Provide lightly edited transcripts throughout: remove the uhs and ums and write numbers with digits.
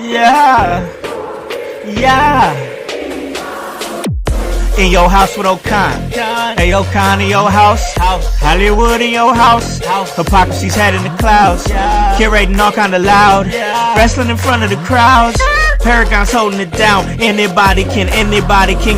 Yeah. Yeah. In your house with O'Con. Hey, O'Con in your house. Hollywood in your house. Hypocrisy's head in the clouds. Curating all kind of loud. Wrestling in front of the crowds. Paragon's holding it down. Anybody can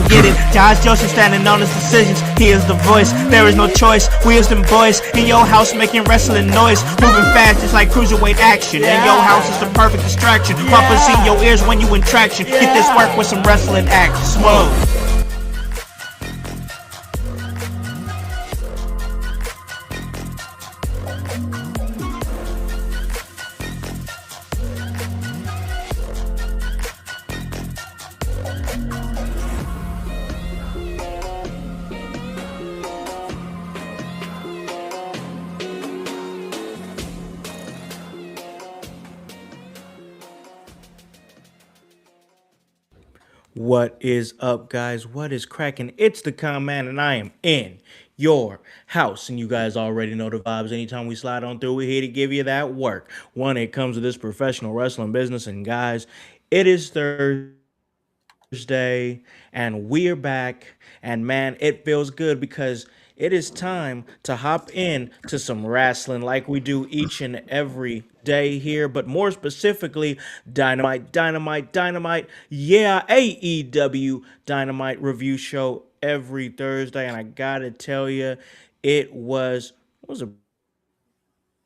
get it. Josh Joseph standing on his decisions. He is the voice. There is no choice. We as them boys in your house making wrestling noise. Moving fast just like cruiserweight action. In your house is the perfect distraction. Pumpers in your ears when you in traction. Get this work with some wrestling action. Smooth. What is up, guys? What is cracking? It's the Con-Man, and I am in your house. And you guys already know the vibes. Anytime we slide on through, we're here to give you that work when it comes to this professional wrestling business. And guys, it is Thursday, and we're back. And man, it feels good because it is time to hop in to some wrestling like we do each and every day here, but more specifically, Dynamite. Yeah, AEW Dynamite review show every Thursday, and I gotta tell you, it was a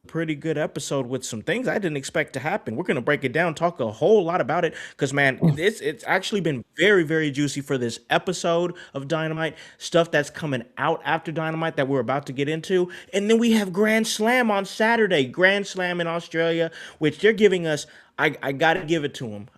pretty good episode with some things I didn't expect to happen. We're gonna break it down, talk a whole lot about it, because man, it's actually been very, very juicy for this episode of Dynamite. Stuff that's coming out after Dynamite that we're about to get into, and then we have Grand Slam on Saturday. Grand Slam in Australia, which they're giving us. I gotta give it to them.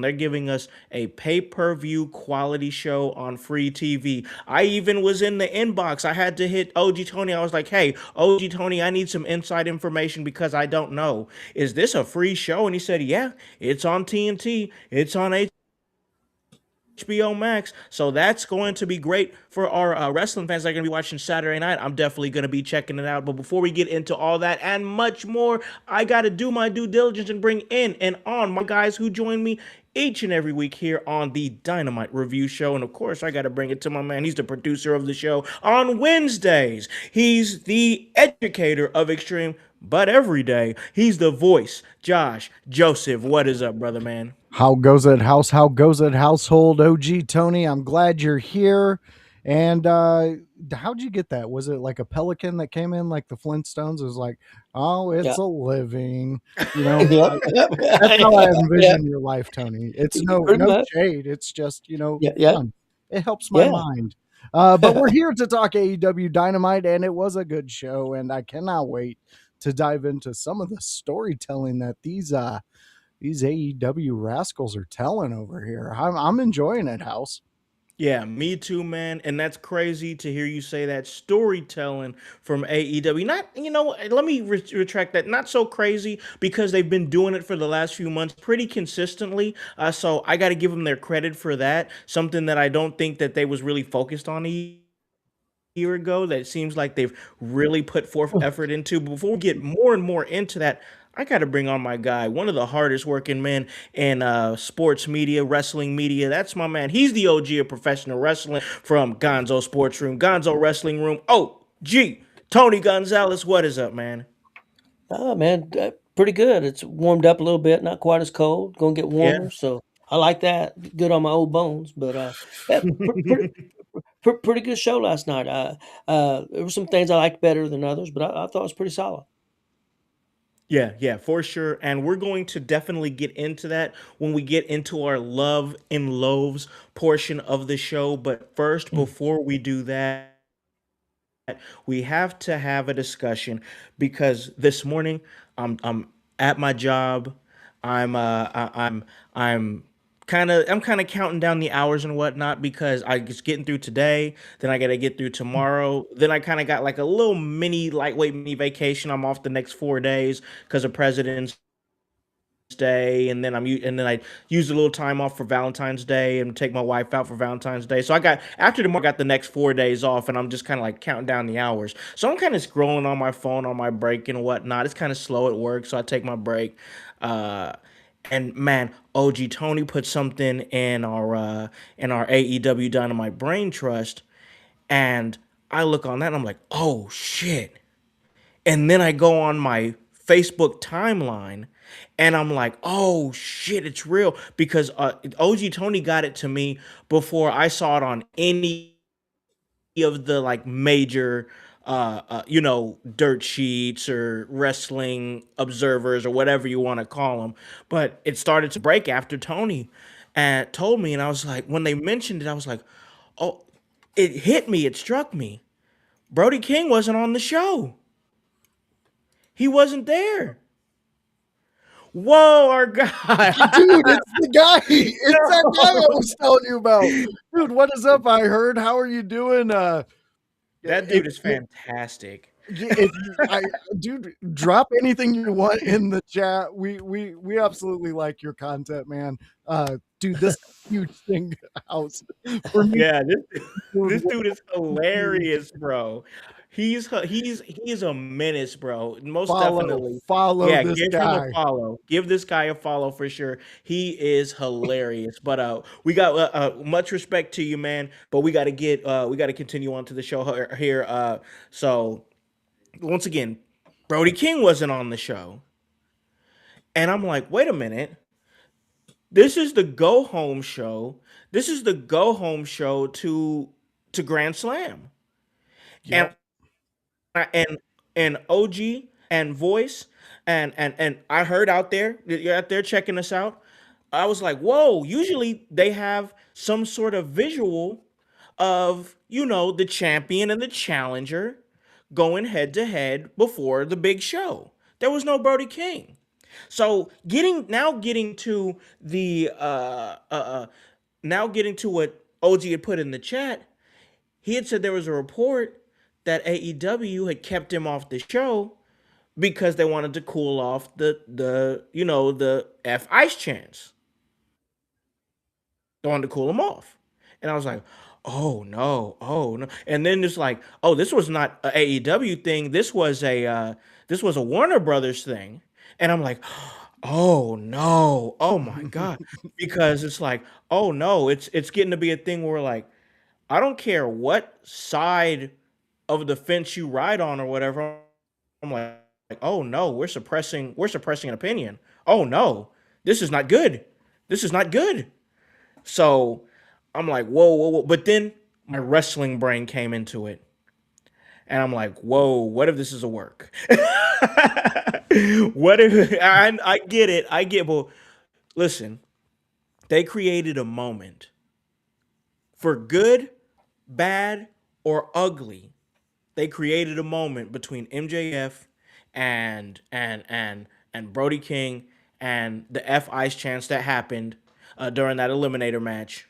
They're giving us a pay-per-view quality show on free TV. I even was in the inbox. I had to hit OG Tony. I was like, hey, OG Tony, I need some inside information because I don't know. Is this a free show? And he said, yeah, it's on TNT. It's on HBO Max, so that's going to be great for our wrestling fans that are going to be watching Saturday night. I'm definitely going to be checking it out, but before we get into all that and much more, I got to do my due diligence and bring in and on my guys who join me each and every week here on the Dynamite Review Show. And of course, I got to bring it to my man. He's the producer of the show on Wednesdays. He's the educator of Extreme, but every day, he's the voice. Josh Joseph, what is up, brother, man? How goes it, house? How goes it, household? OG Tony, I'm glad you're here. And how'd you get that? Was it like a pelican that came in like the Flintstones? It was like, oh, it's a living. You know, that's how I envision your life, Tony. It's no shade. It's just, fun. It helps my mind. But we're here to talk AEW Dynamite, and it was a good show, and I cannot wait to dive into some of the storytelling that these AEW rascals are telling over here. I'm enjoying it, House. Yeah, me too, man. And that's crazy to hear you say that. Storytelling from AEW. Not, let me retract that. Not so crazy because they've been doing it for the last few months pretty consistently. So I got to give them their credit for that. Something that I don't think that they was really focused on year ago that seems like they've really put forth effort into. But before we get more and more into that, I got to bring on my guy, one of the hardest working men in sports media, wrestling media. That's my man. He's the OG of professional wrestling from Gonzo Sports Room, Gonzo Wrestling Room. Oh, gee, Tony Gonzalez, what is up, man? Oh, man, pretty good. It's warmed up a little bit, not quite as cold. Gonna get warmer, so I like that. Good on my old bones, but pretty good show last night. There were some things I liked better than others, but I thought it was pretty solid. Yeah, for sure. And we're going to definitely get into that when we get into our love and loaves portion of the show. But first, before we do that, we have to have a discussion because this morning I'm at my job. I'm kind of counting down the hours and whatnot because I just getting through today, then I gotta get through tomorrow. Then I kind of got like a little lightweight mini vacation. I'm off the next 4 days because of President's Day, and then I used a little time off for Valentine's Day and take my wife out for Valentine's Day. So after tomorrow, I got the next 4 days off, and I'm just kind of like counting down the hours. So I'm kind of scrolling on my phone on my break and whatnot. It's kind of slow at work, so I take my break. And man, OG Tony put something in our AEW Dynamite Brain Trust, and I look on that and I'm like, oh shit. And then I go on my Facebook timeline and I'm like, oh shit, it's real because OG Tony got it to me before I saw it on any of the like major dirt sheets or wrestling observers or whatever you want to call them. But it started to break after Tony and told me, and I was like, when they mentioned it, I was like, oh, it hit me, it struck me. Brody King wasn't on the show. He wasn't there. Whoa, our guy. Dude, it's the guy. It's that guy I was telling you about. Dude, what is up? I heard. How are you doing? That dude is fantastic. Dude, drop anything you want in the chat. We absolutely like your content, man. Dude, this huge thing Howse for me. Yeah, this dude is hilarious, bro. He's a menace, bro. Most definitely. Follow Yeah, this give him guy. a follow. Give this guy a follow for sure. He is hilarious. But we got much respect to you, man. But we got to continue on to the show here. So once again, Brody King wasn't on the show, and I'm like, wait a minute. This is the go home show. This is the go home show to Grand Slam. And Yep. and OG and Voice and I heard out there, you're out there checking us out. I was like, whoa, usually they have some sort of visual of, the champion and the challenger going head to head before the big show. There was no Brody King. So getting to the now getting to what OG had put in the chat, he had said there was a report that AEW had kept him off the show because they wanted to cool off the F Ice chants. They wanted to cool him off. And I was like, oh no, oh no. And then it's like, oh, this was not a AEW thing. This was a Warner Brothers thing. And I'm like, oh no, oh my God. Because it's like, oh no, it's getting to be a thing where like, I don't care what side of the fence you ride on or whatever. I'm like, oh no, we're suppressing an opinion. Oh no, this is not good. This is not good. So I'm like, whoa, whoa, whoa. But then my wrestling brain came into it. And I'm like, whoa, what if this is a work? What if I get it? I get, well, listen, they created a moment for good, bad, or ugly. They created a moment between MJF and Brody King and the F Ice chance that happened during that Eliminator match,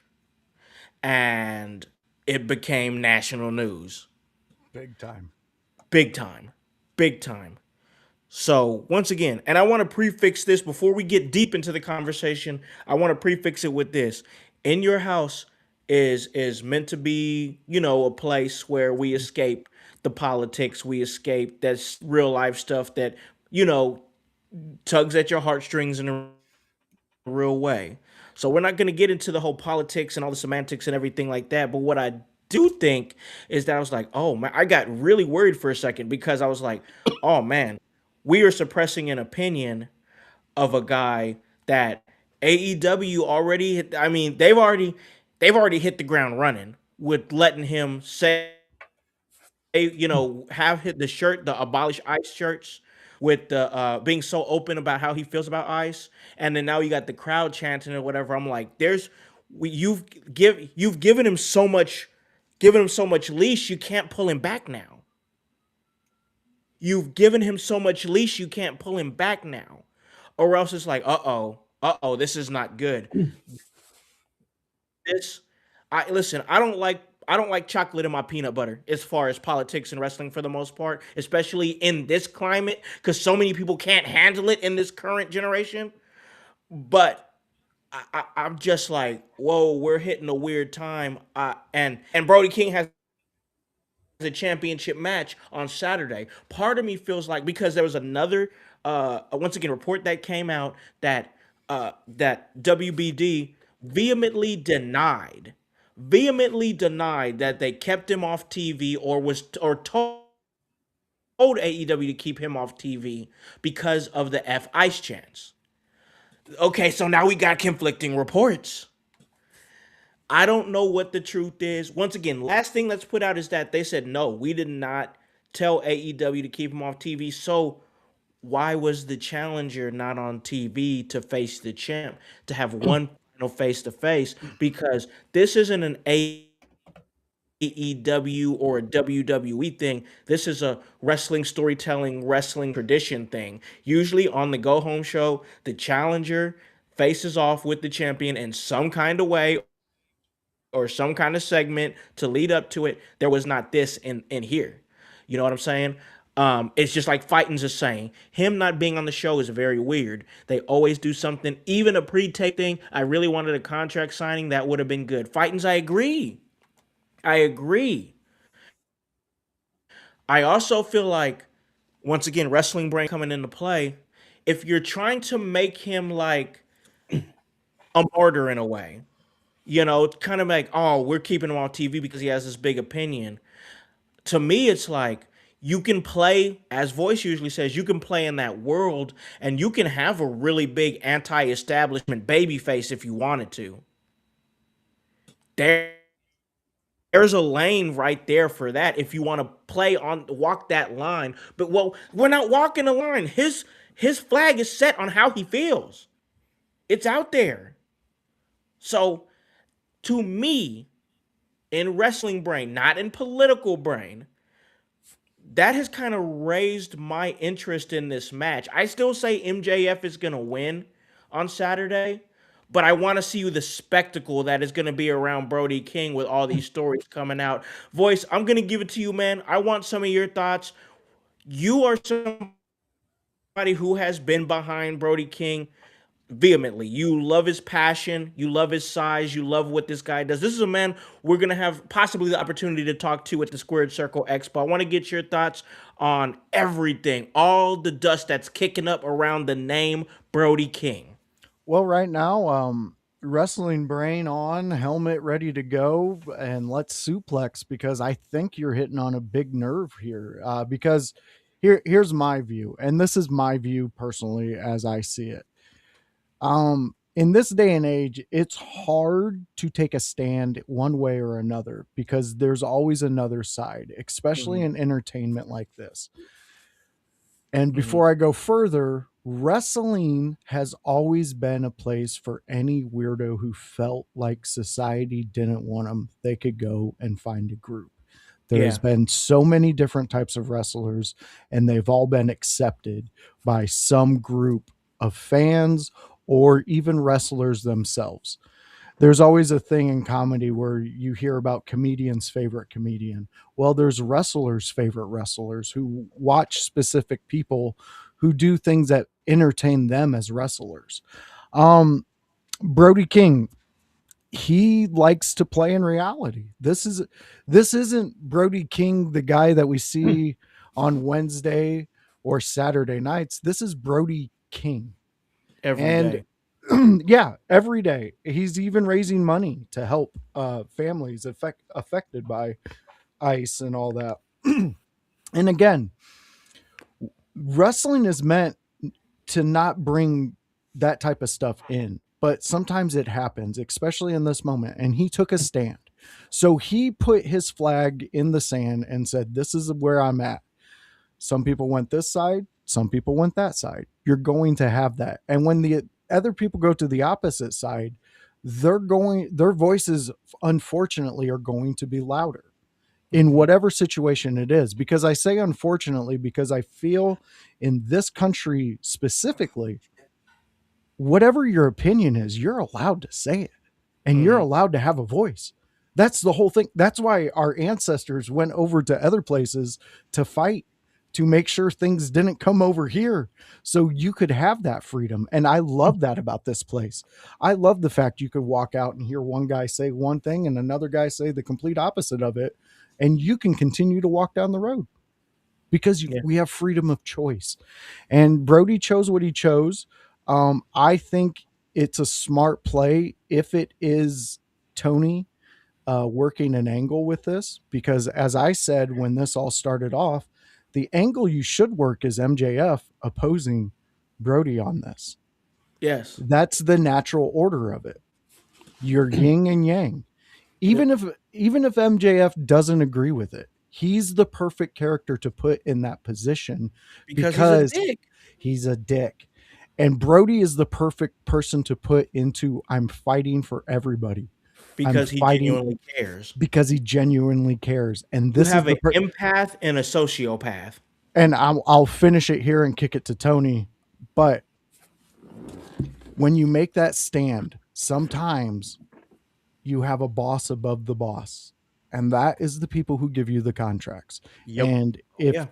and it became national news. Big time. Big time. Big time. So once again, and I want to prefix this before we get deep into the conversation. I want to prefix it with this: In Your House is meant to be, a place where we escape the politics, we escape that's real life stuff that you know tugs at your heartstrings in a real way. So we're not going to get into the whole politics and all the semantics and everything like that. But what I do think is that I was like, oh man, I got really worried for a second because I was like, oh man, we are suppressing an opinion of a guy that AEW already. I mean, they've already hit the ground running with letting him say, have hit the shirt, the abolish ICE shirts, with the being so open about how he feels about ICE, and then now you got the crowd chanting or whatever. I'm like, you've given him so much leash, you can't pull him back now. You've given him so much leash, you can't pull him back now, or else it's like, this is not good. This, listen. I don't like chocolate in my peanut butter as far as politics and wrestling for the most part, especially in this climate, because so many people can't handle it in this current generation. But I'm just like, whoa, we're hitting a weird time. And Brody King has a championship match on Saturday. Part of me feels like, because there was another once again report that came out that that WBD vehemently denied that they kept him off TV or told AEW to keep him off TV because of the F Ice chants. Okay, so now we got conflicting reports. I don't know what the truth is. Once again, last thing that's put out is that they said no, we did not tell AEW to keep him off TV. So why was the challenger not on TV to face the champ to have one final face to face? Because this isn't an AEW or a WWE thing. This is a wrestling storytelling, wrestling tradition thing. Usually on the go home show, the challenger faces off with the champion in some kind of way or some kind of segment to lead up to it. There was not this in here. You know what I'm saying? It's just like Fighting's is saying. Him not being on the show is very weird. They always do something, even a pre-tape thing. I really wanted a contract signing. That would have been good. Fighting's, I agree. I agree. I also feel like, once again, Wrestling Brain coming into play. If you're trying to make him like a martyr in a way, it's kind of like, oh, we're keeping him on TV because he has this big opinion. To me, it's like you can play, as Voice usually says, you can play in that world and you can have a really big anti-establishment babyface if you wanted to. There's a lane right there for that if you want to walk that line. But we're not walking the line. His flag is set on how he feels. It's out there. So to me, in Wrestling Brain, not in political brain, that has kind of raised my interest in this match. I still say MJF is going to win on Saturday, but I want to see the spectacle that is going to be around Brody King with all these stories coming out. Voice, I'm going to give it to you, man. I want some of your thoughts. You are somebody who has been behind Brody King vehemently. You love his passion, you love his size, you love what this guy does. This is a man we're going to have possibly the opportunity to talk to at the Squared Circle Expo. I want to get your thoughts on everything, all the dust that's kicking up around the name Brody King. Well, right now, Wrestling Brain on, helmet ready to go, and let's suplex, because I think you're hitting on a big nerve here. Because here's my view, and this is my view personally as I see it. In this day and age, it's hard to take a stand one way or another because there's always another side, especially in entertainment like this. And before I go further, wrestling has always been a place for any weirdo who felt like society didn't want them. They could go and find a group. There's been so many different types of wrestlers, and they've all been accepted by some group of fans or even wrestlers themselves. There's always a thing in comedy where you hear about comedian's favorite comedian. Well, there's wrestlers' favorite wrestlers who watch specific people who do things that entertain them as wrestlers. Brody King, he likes to play in reality. This isn't Brody King, the guy that we see on Wednesday or Saturday nights. This is Brody King. Every day. Yeah, every day. He's even raising money to help families affected by ice and all that. And again, wrestling is meant to not bring that type of stuff in, but sometimes it happens, especially in this moment. And he took a stand. So he put his flag in the sand and said, this is where I'm at. Some people went this side. Some people went that side. You're going to have that. And when the other people go to the opposite side, their voices, unfortunately, are going to be louder in whatever situation it is. Because I say unfortunately, because I feel in this country specifically, whatever your opinion is, you're allowed to say it and you're allowed to have a voice. That's the whole thing. That's why our ancestors went over to other places to fight, to make sure things didn't come over here so you could have that freedom. And I love that about this place. I love the fact you could walk out and hear one guy say one thing and another guy say the complete opposite of it. And you can continue to walk down the road because we have freedom of choice. And Brody chose what he chose. I think it's a smart play if it is Tony working an angle with this, because as I said when this all started off, the angle you should work is MJF opposing Brody on this. Yes. That's the natural order of it. You're yin and yang. Even if MJF doesn't agree with it, he's the perfect character to put in that position Because he's a because dick. he's a dick. And Brody is the perfect person to put into I'm fighting for everybody. Because I'm he fighting genuinely cares. because he genuinely cares. And You this is have the an empath and a sociopath. and I'll finish it here and kick it to Tony. But when you make that stand, sometimes you have a boss above the boss, and that is the people who give you the contracts. Yep. And Yeah.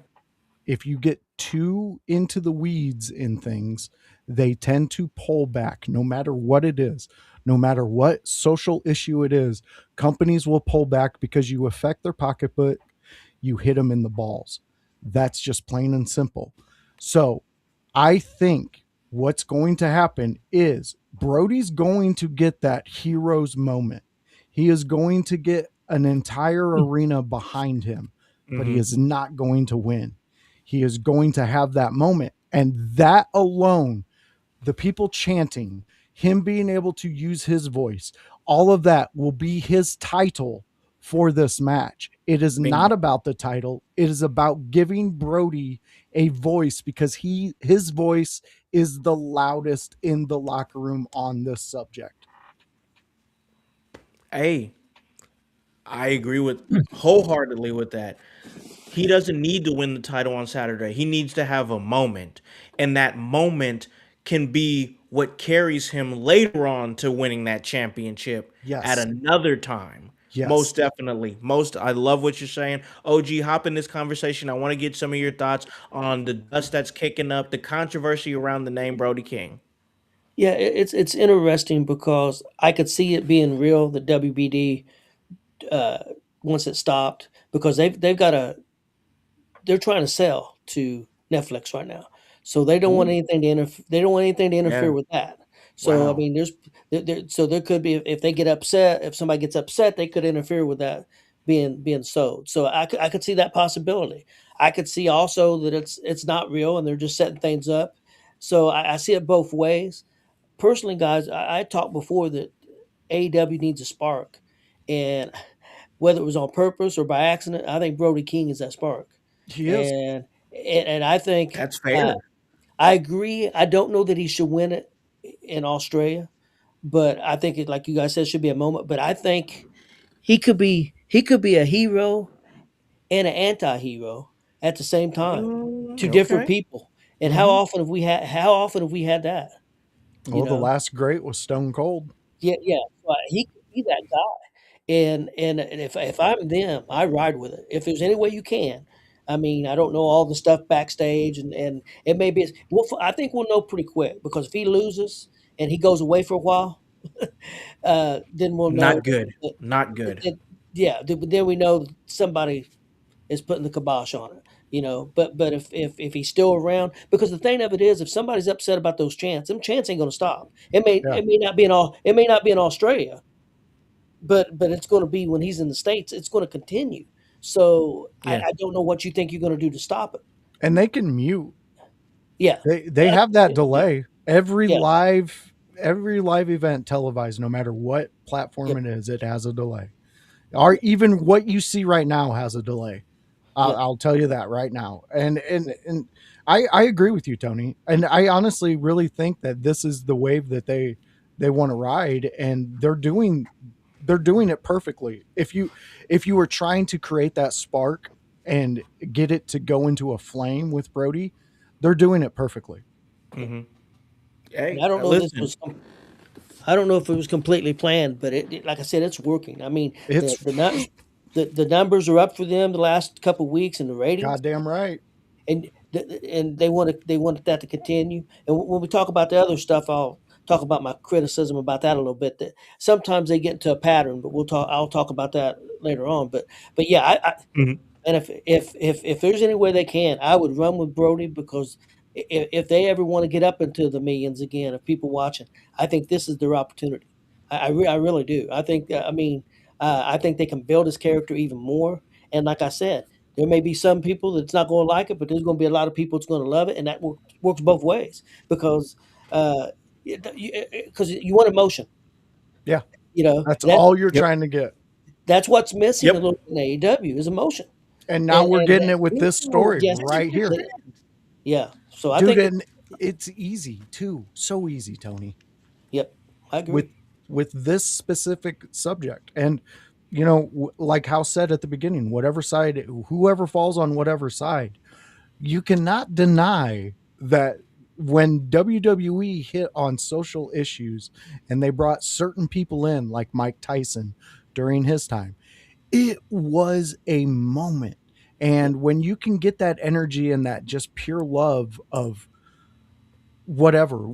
if you get too into the weeds in things, they tend to pull back no matter what it is, no matter what social issue it is. Companies will pull back because you affect their pocketbook, you hit them in the balls. That's just plain and simple. So I think what's going to happen is Brody's going to get that hero's moment. He is going to get an entire arena behind him, but he is not going to win. He is going to have that moment. And that alone, the people chanting, him being able to use his voice, all of that will be his title for this match. It is not about the title. It is about giving Brody a voice because his voice is the loudest in the locker room on this subject. Hey, I agree with wholeheartedly with that. He doesn't need to win the title on Saturday. He needs to have a moment. And that moment can be what carries him later on to winning that championship at Yes. another time. Yes. Most definitely. I love what you're saying. OG, hop in this conversation. I want to get some of your thoughts on the dust that's kicking up, the controversy around the name Brody King. Yeah, it's interesting because I could see it being real. The WBD once it stopped because they've got they're trying to sell to Netflix right now, so they don't want anything to they don't want anything to interfere Yeah. with that. So I Wow. mean, so there could be if they get upset, if somebody gets upset, they could interfere with that being sold. So I could see that possibility. I could see also that it's not real and they're just setting things up. So I see it both ways. Personally, guys, I talked before that AEW needs a spark, and whether it was on purpose or by accident, I think Brody King is that spark. He is. And I think That's fair. I agree. I don't know that he should win it in Australia, but I think it, like you guys said, should be a moment. But I think he could be a hero and an anti-hero at the same time to different Okay. people. And Mhm. how often have we had that? You Well, the know, last great was Stone Cold. yeah, yeah. He could be that guy. And if I'm them, I ride with it. If there's any way you can. I mean, I don't know all the stuff backstage, and it may be. I think we'll know pretty quick because if he loses and he goes away for a while, then we'll know. Not good. That, Not good. yeah, then we know somebody is putting the kibosh on it. But if he's still around, because the thing of it is, if somebody's upset about those chants, them chants ain't going to stop. Yeah. It may not be in Australia, but it's going to be when he's in the States. It's going to continue. So Yeah. I don't know what you think you're going to do to stop it. And they can mute. Yeah, They have that delay. Every yeah, live event televised, no matter what yeah, platform it is, it has a delay. Or even what you see right now has a delay. yeah. I'll tell you that right now. And I agree with you, Tony. And I honestly really think that this is the wave that they want to ride, and they're doing it perfectly. If you were trying to create that spark and get it to go into a flame with Brody, they're doing it perfectly. Mm-hmm. And Hey, I don't know if this listen. was. I don't know if it was completely planned, but like I said, it's working. I mean, It's the numbers are up for them the last couple of weeks, and the ratings. goddamn right. And they wanted that to continue. And when we talk about the other stuff, I'll talk about my criticism about that a little bit. That sometimes they get into a pattern, but I'll talk about that later on. But yeah, Mhm. and if there's any way they can, I would run with Brody because if they ever want to get up into the millions again of people watching, I think this is their opportunity. I really do. I think I think they can build his character even more. And like I said, there may be some people that's not going to like it, but there's going to be a lot of people that's going to love it, and that works both ways because uh, because you want emotion. Yeah, You know that's that all you're Yep. trying to get. that's what's missing a Yep. little in AEW is emotion. And now we're And getting it with this story yes, right here. yeah. So I Dude, think and it's easy too. So easy, Tony. yep, I agree. With this specific subject. And you know, like Howse said at the beginning, whatever side, whoever falls on whatever side, you cannot deny that when WWE hit on social issues and they brought certain people in, like Mike Tyson during his time, it was a moment. And when you can get that energy and that just pure love of whatever,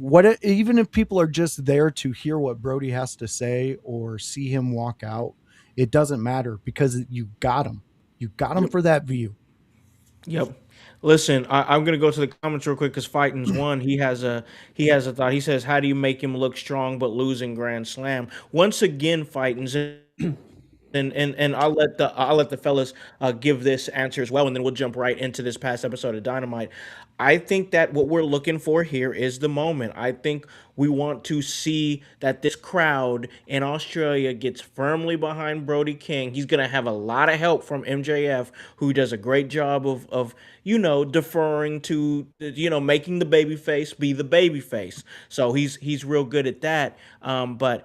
even if people are just there to hear what Brody has to say or see him walk out, it doesn't matter because you got him. You got him Yep. for that view. Yep. Listen, I'm gonna go to the comments real quick because Fighting's one. He has a thought. He says, "How do you make him look strong but losing Grand Slam?" Once again, Fighting's and I'll let the fellas give this answer as well, and then we'll jump right into this past episode of Dynamite. I think that what we're looking for here is the moment. I think we want to see that this crowd in Australia gets firmly behind Brody King. He's gonna have a lot of help from MJF, who does a great job of deferring to making the baby face be the baby face. So he's real good at that. But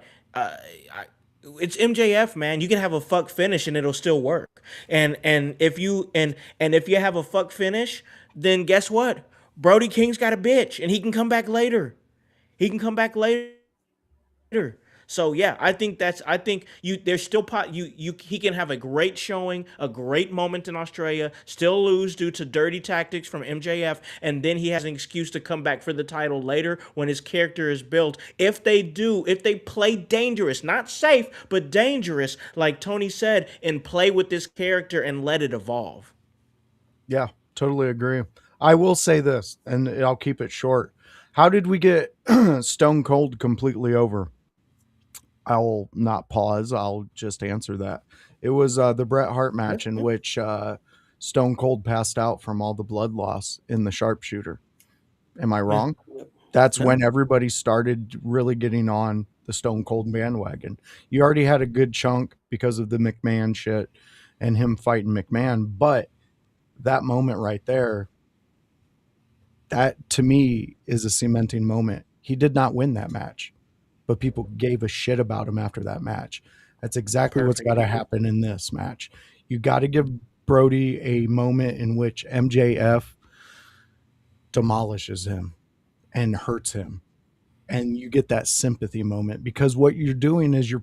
it's MJF, man. You can have a fuck finish and it'll still work. And if you have a fuck finish, then guess what? Brody King's got a bitch, and he can come back later. He can come back later. So yeah, I think you there's still he can have a great showing, a great moment in Australia, still lose due to dirty tactics from MJF, and then he has an excuse to come back for the title later when his character is built. If they play dangerous, not safe, but dangerous, like Tony said, and play with this character and let it evolve. Yeah, totally agree. I will say this, and I'll keep it short. How did we get Stone Cold completely over? I'll not pause. I'll just answer that. It was the Bret Hart match in which Stone Cold passed out from all the blood loss in the sharpshooter. Am I wrong? That's No. when everybody started really getting on the Stone Cold bandwagon. You already had a good chunk because of the McMahon shit and him fighting McMahon, but that moment right there, that to me is a cementing moment. He did not win that match, but people gave a shit about him after that match. That's exactly what's got to happen in this match. You got to give Brody a moment in which MJF demolishes him and hurts him. And you get that sympathy moment because what you're doing is you're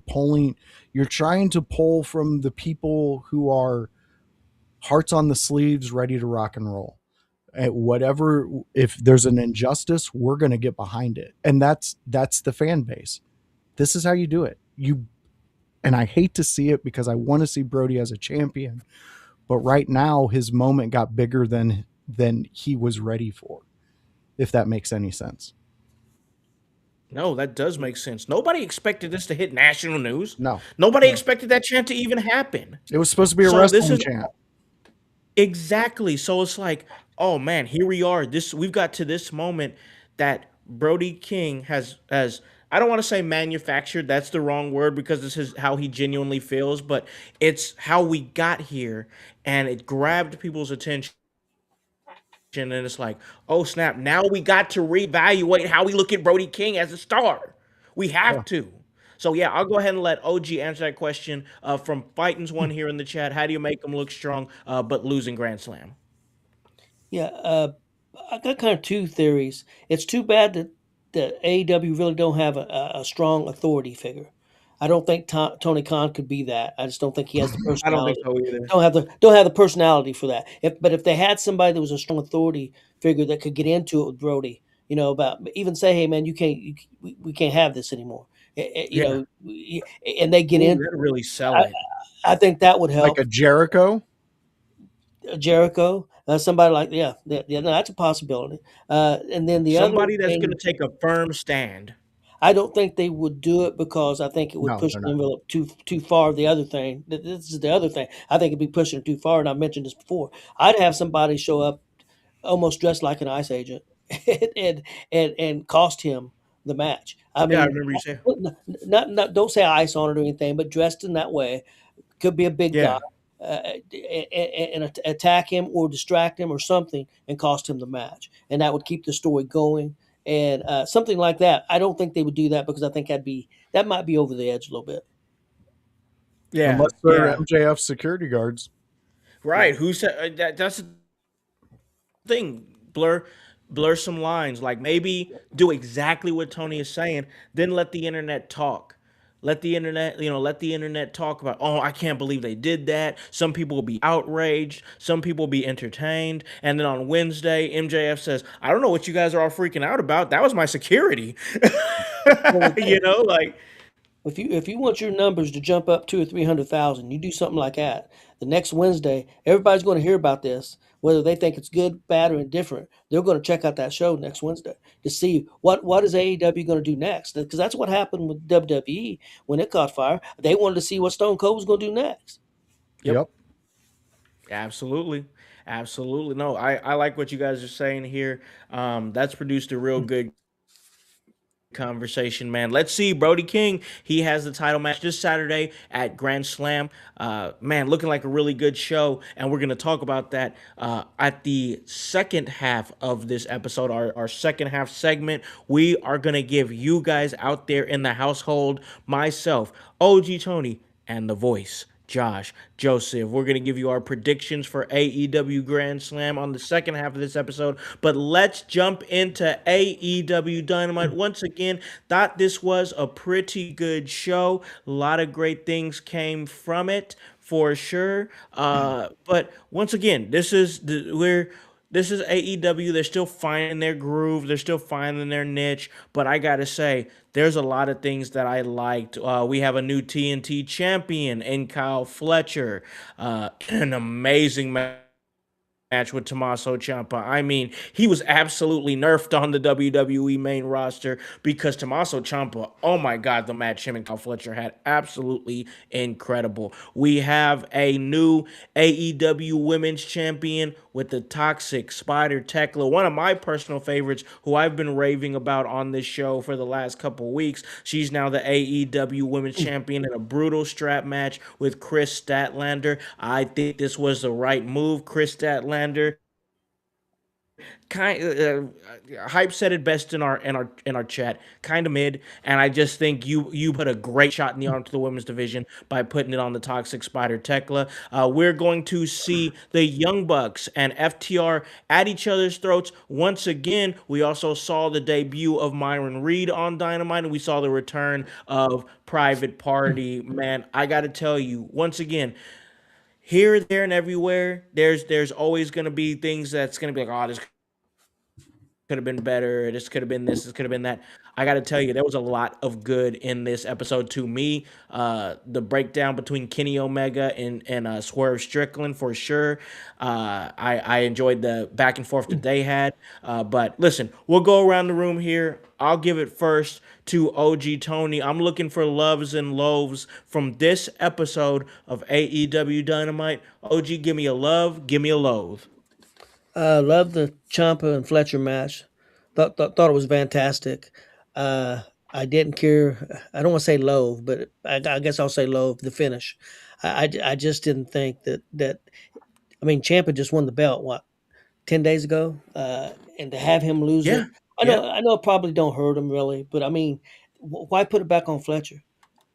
trying to pull from the people who are hearts on the sleeves, ready to rock and roll. Whatever, if there's an injustice, we're going to get behind it. And that's the fan base. This is how you do it. And I hate to see it because I want to see Brody as a champion, but right now his moment got bigger than he was ready for, if that makes any sense. No, that does make sense. Nobody expected this to hit national news. No. Nobody expected that chant to even happen. It was supposed to be a So this wrestling is chant. exactly. So it's like, oh man, here we are. We've got to this moment that Brody King has I don't want to say manufactured, that's the wrong word because this is how he genuinely feels, but it's how we got here and it grabbed people's attention. And it's like, oh snap, now we got to reevaluate how we look at Brody King as a star. We Yeah. have to. So yeah, I'll go ahead and let OG answer that question from Fightins One here in the chat. How do you make them look strong but losing Grand Slam? Yeah, I got kind of two theories. It's too bad that AEW really don't have a strong authority figure. I don't think Tony Khan could be that. I just don't think he has the I don't think personality. so either. Don't have the personality for that. But if they had somebody that was a strong authority figure that could get into it with Brody, about even say, hey man, we can't have this anymore. Yeah. And they get Ooh, in. that'd really sell I, it. I think that would Like help a Jericho. Jericho. Somebody like no, that's a possibility. And then the other Somebody that's going thing, to take a firm stand. I don't think they would do it because I think it would No, push they're the not. envelope too far. The other thing, this is the other thing, I think it'd be pushing it too far. And I mentioned this before. I'd have somebody show up almost dressed like an ICE agent and cost him the match. I Yeah, I mean, remember you saying. not don't say ice on it or anything, but dressed in that way. Could be a big guy, Yeah. and attack him or distract him or something and cost him the match, and that would keep the story going. And something like that. I don't think they would do that because I think that might be over the edge a little bit. Yeah. Unless they're Yeah. MJF security guards. Right. Who said that's the thing. Blur some lines. Like maybe do exactly what Tony is saying, then let the internet talk. Let the internet talk about, oh, I can't believe they did that. Some people will be outraged, some people will be entertained. And then on Wednesday, MJF says, I don't know what you guys are all freaking out about. That was my security. Well, Like, if you want your numbers to jump up 200 or 300,000, you do something like that. The next Wednesday, everybody's going to hear about this, whether they think it's good, bad, or indifferent. They're going to check out that show next Wednesday to see what is AEW going to do next. Because that's what happened with WWE when it caught fire. They wanted to see what Stone Cold was going to do next. yep. Yep. Absolutely. Absolutely. No, I like what you guys are saying here. That's produced a real good conversation, man. Let's see. Brody King, he has the title match this Saturday at Grand Slam. Man, looking like a really good show. And we're going to talk about that at the second half of this episode, our second half segment. We are going to give you guys out there in the household, myself, OG Tony, and the voice, Josh Joseph. We're going to give you our predictions for AEW Grand Slam on the second half of this episode. But let's jump into AEW Dynamite. Once again, thought this was a pretty good show. A lot of great things came from it for sure. But once again, this is AEW. They're still finding their groove. They're still finding their niche. But I gotta say, there's a lot of things that I liked. We have a new TNT champion in Kyle Fletcher. An amazing match with Tommaso Ciampa. I mean, he was absolutely nerfed on the WWE main roster because Tommaso Ciampa, oh my God, the match him and Kyle Fletcher had, absolutely incredible. We have a new AEW Women's Champion with the Toxic Spider Thekla, one of my personal favorites who I've been raving about on this show for the last couple weeks. She's now the AEW Women's Champion in a brutal strap match with Kris Statlander. I think this was the right move. Kris Statlander kind hype said it best in our chat, kind of mid, and I just think you put a great shot in the arm to the women's division by putting it on the Toxic Spider Thekla. We're going to see the Young Bucks and FTR at each other's throats once again. We also saw the debut of Myron Reed on Dynamite, and we saw the return of Private Party. Man, I gotta tell you once again, here, there, and everywhere, there's always gonna be things that's gonna be like, oh, this could have been better. This could have been this. This could have been that. I got to tell you, there was a lot of good in this episode to me. The breakdown between Kenny Omega and Swerve Strickland for sure. I enjoyed the back and forth that they had. But listen, we'll go around the room here. I'll give it first to OG Tony. I'm looking for loves and loaves from this episode of AEW Dynamite. OG, give me a love, give me a loathe. Love the Ciampa and Fletcher match. Thought it was fantastic. I didn't care. I don't want to say loathe, but I guess I'll say loathe the finish. I just didn't think that. I mean, Ciampa just won the belt. What 10 days ago, and to have him lose it, Yeah, yeah. I know it probably don't hurt him really, but I mean, why put it back on Fletcher?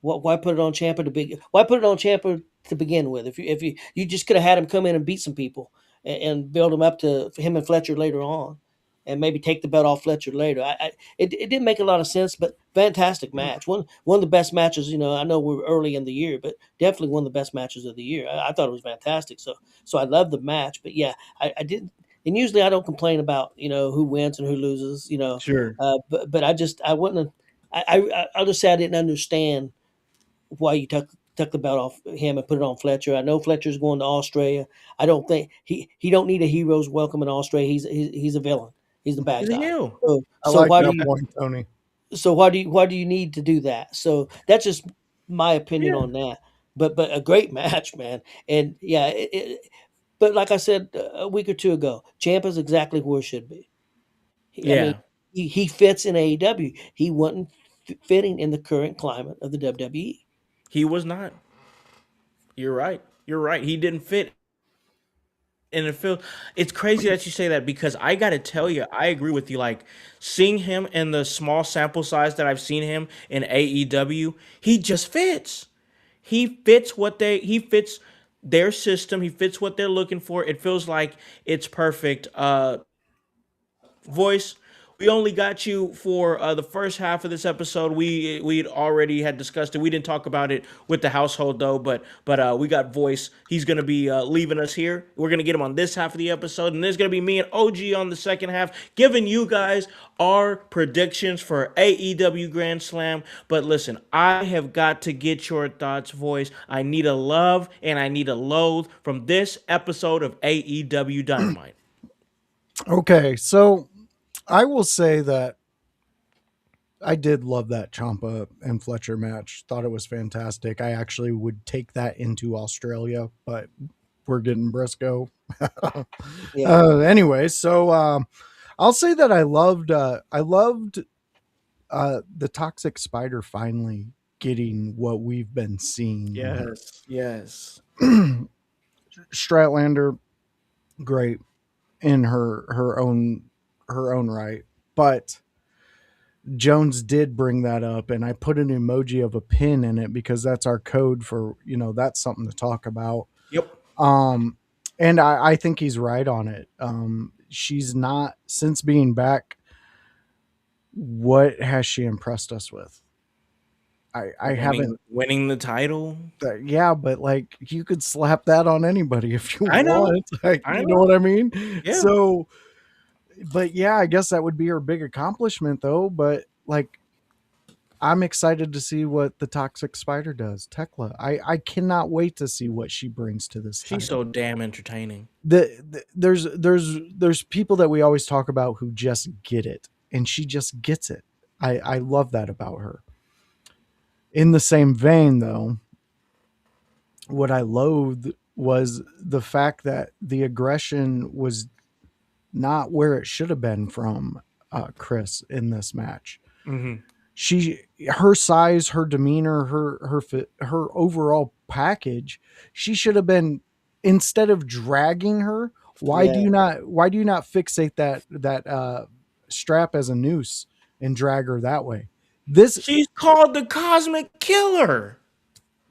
Why put it on Ciampa to begin? Why put it on Ciampa to begin with? If you just could have had him come in and beat some people and build him up to for him and Fletcher later on, and maybe take the belt off Fletcher later. It didn't make a lot of sense, but fantastic match. One of the best matches. You know, I know we're early in the year, but definitely one of the best matches of the year. I thought it was fantastic. So I love the match, but yeah, I didn't. And usually I don't complain about who wins and who loses. Sure. But I wouldn't. I'll just say I didn't understand why you took took the belt off him and put it on Fletcher. I know Fletcher's going to Australia. I don't think he don't need a hero's welcome in Australia. He's a villain. He's the bad He's a guy. heel. So, I so like why do that you point, Tony. so why do you need to do that? So that's just my opinion Yeah. on that. But a great match, man. And yeah, but like I said a week or two ago, Ciampa's exactly where it should be. I mean, Yeah. he fits in AEW. He wasn't fitting in the current climate of the WWE. He was not. You're right. You're right. He didn't fit. And it's crazy that you say that because I gotta tell you, I agree with you. Like seeing him in the small sample size that I've seen him in AEW, he just fits. He fits their system. He fits what they're looking for. It feels like it's perfect. Voice, we only got you for the first half of this episode. We'd already had discussed it. We didn't talk about it with the household though, but we got Voice. He's gonna be leaving us here. We're gonna get him on this half of the episode, and there's gonna be me and OG on the second half, giving you guys our predictions for AEW Grand Slam. But listen, I have got to get your thoughts, Voice. I need a love and I need a loathe from this episode of AEW Dynamite. Okay, so I will say that I did love that Ciampa and Fletcher match. Thought it was fantastic. I actually would take that into Australia, but we're getting Briscoe. Yeah. Anyway, so I'll say that I loved the Toxic Spider finally getting what we've been seeing. Yes. Statlander, great in her own right, but Jones did bring that up, and I put an emoji of a pin in it because that's our code for, that's something to talk about. Yep. And I think he's right on it. She's not, since being back, what has she impressed us with? I haven't winning the title. Yeah, but like you could slap that on anybody if you I know. want. Like, I you know. know what I mean? Yeah. So, but yeah, I guess that would be her big accomplishment though. But like, I'm excited to see what the Toxic Spider does. Thekla. I cannot wait to see what she brings to this She's title. so damn entertaining. There's people that we always talk about who just get it, and she just gets it. I love that about her. In the same vein, though, what I loathed was the fact that the aggression was not where it should have been from Kris in this match. Mm-hmm. Her size, her demeanor, her overall package, she should have been, instead of dragging her, why do you not fixate that strap as a noose and drag her that way? She's called the Cosmic Killer.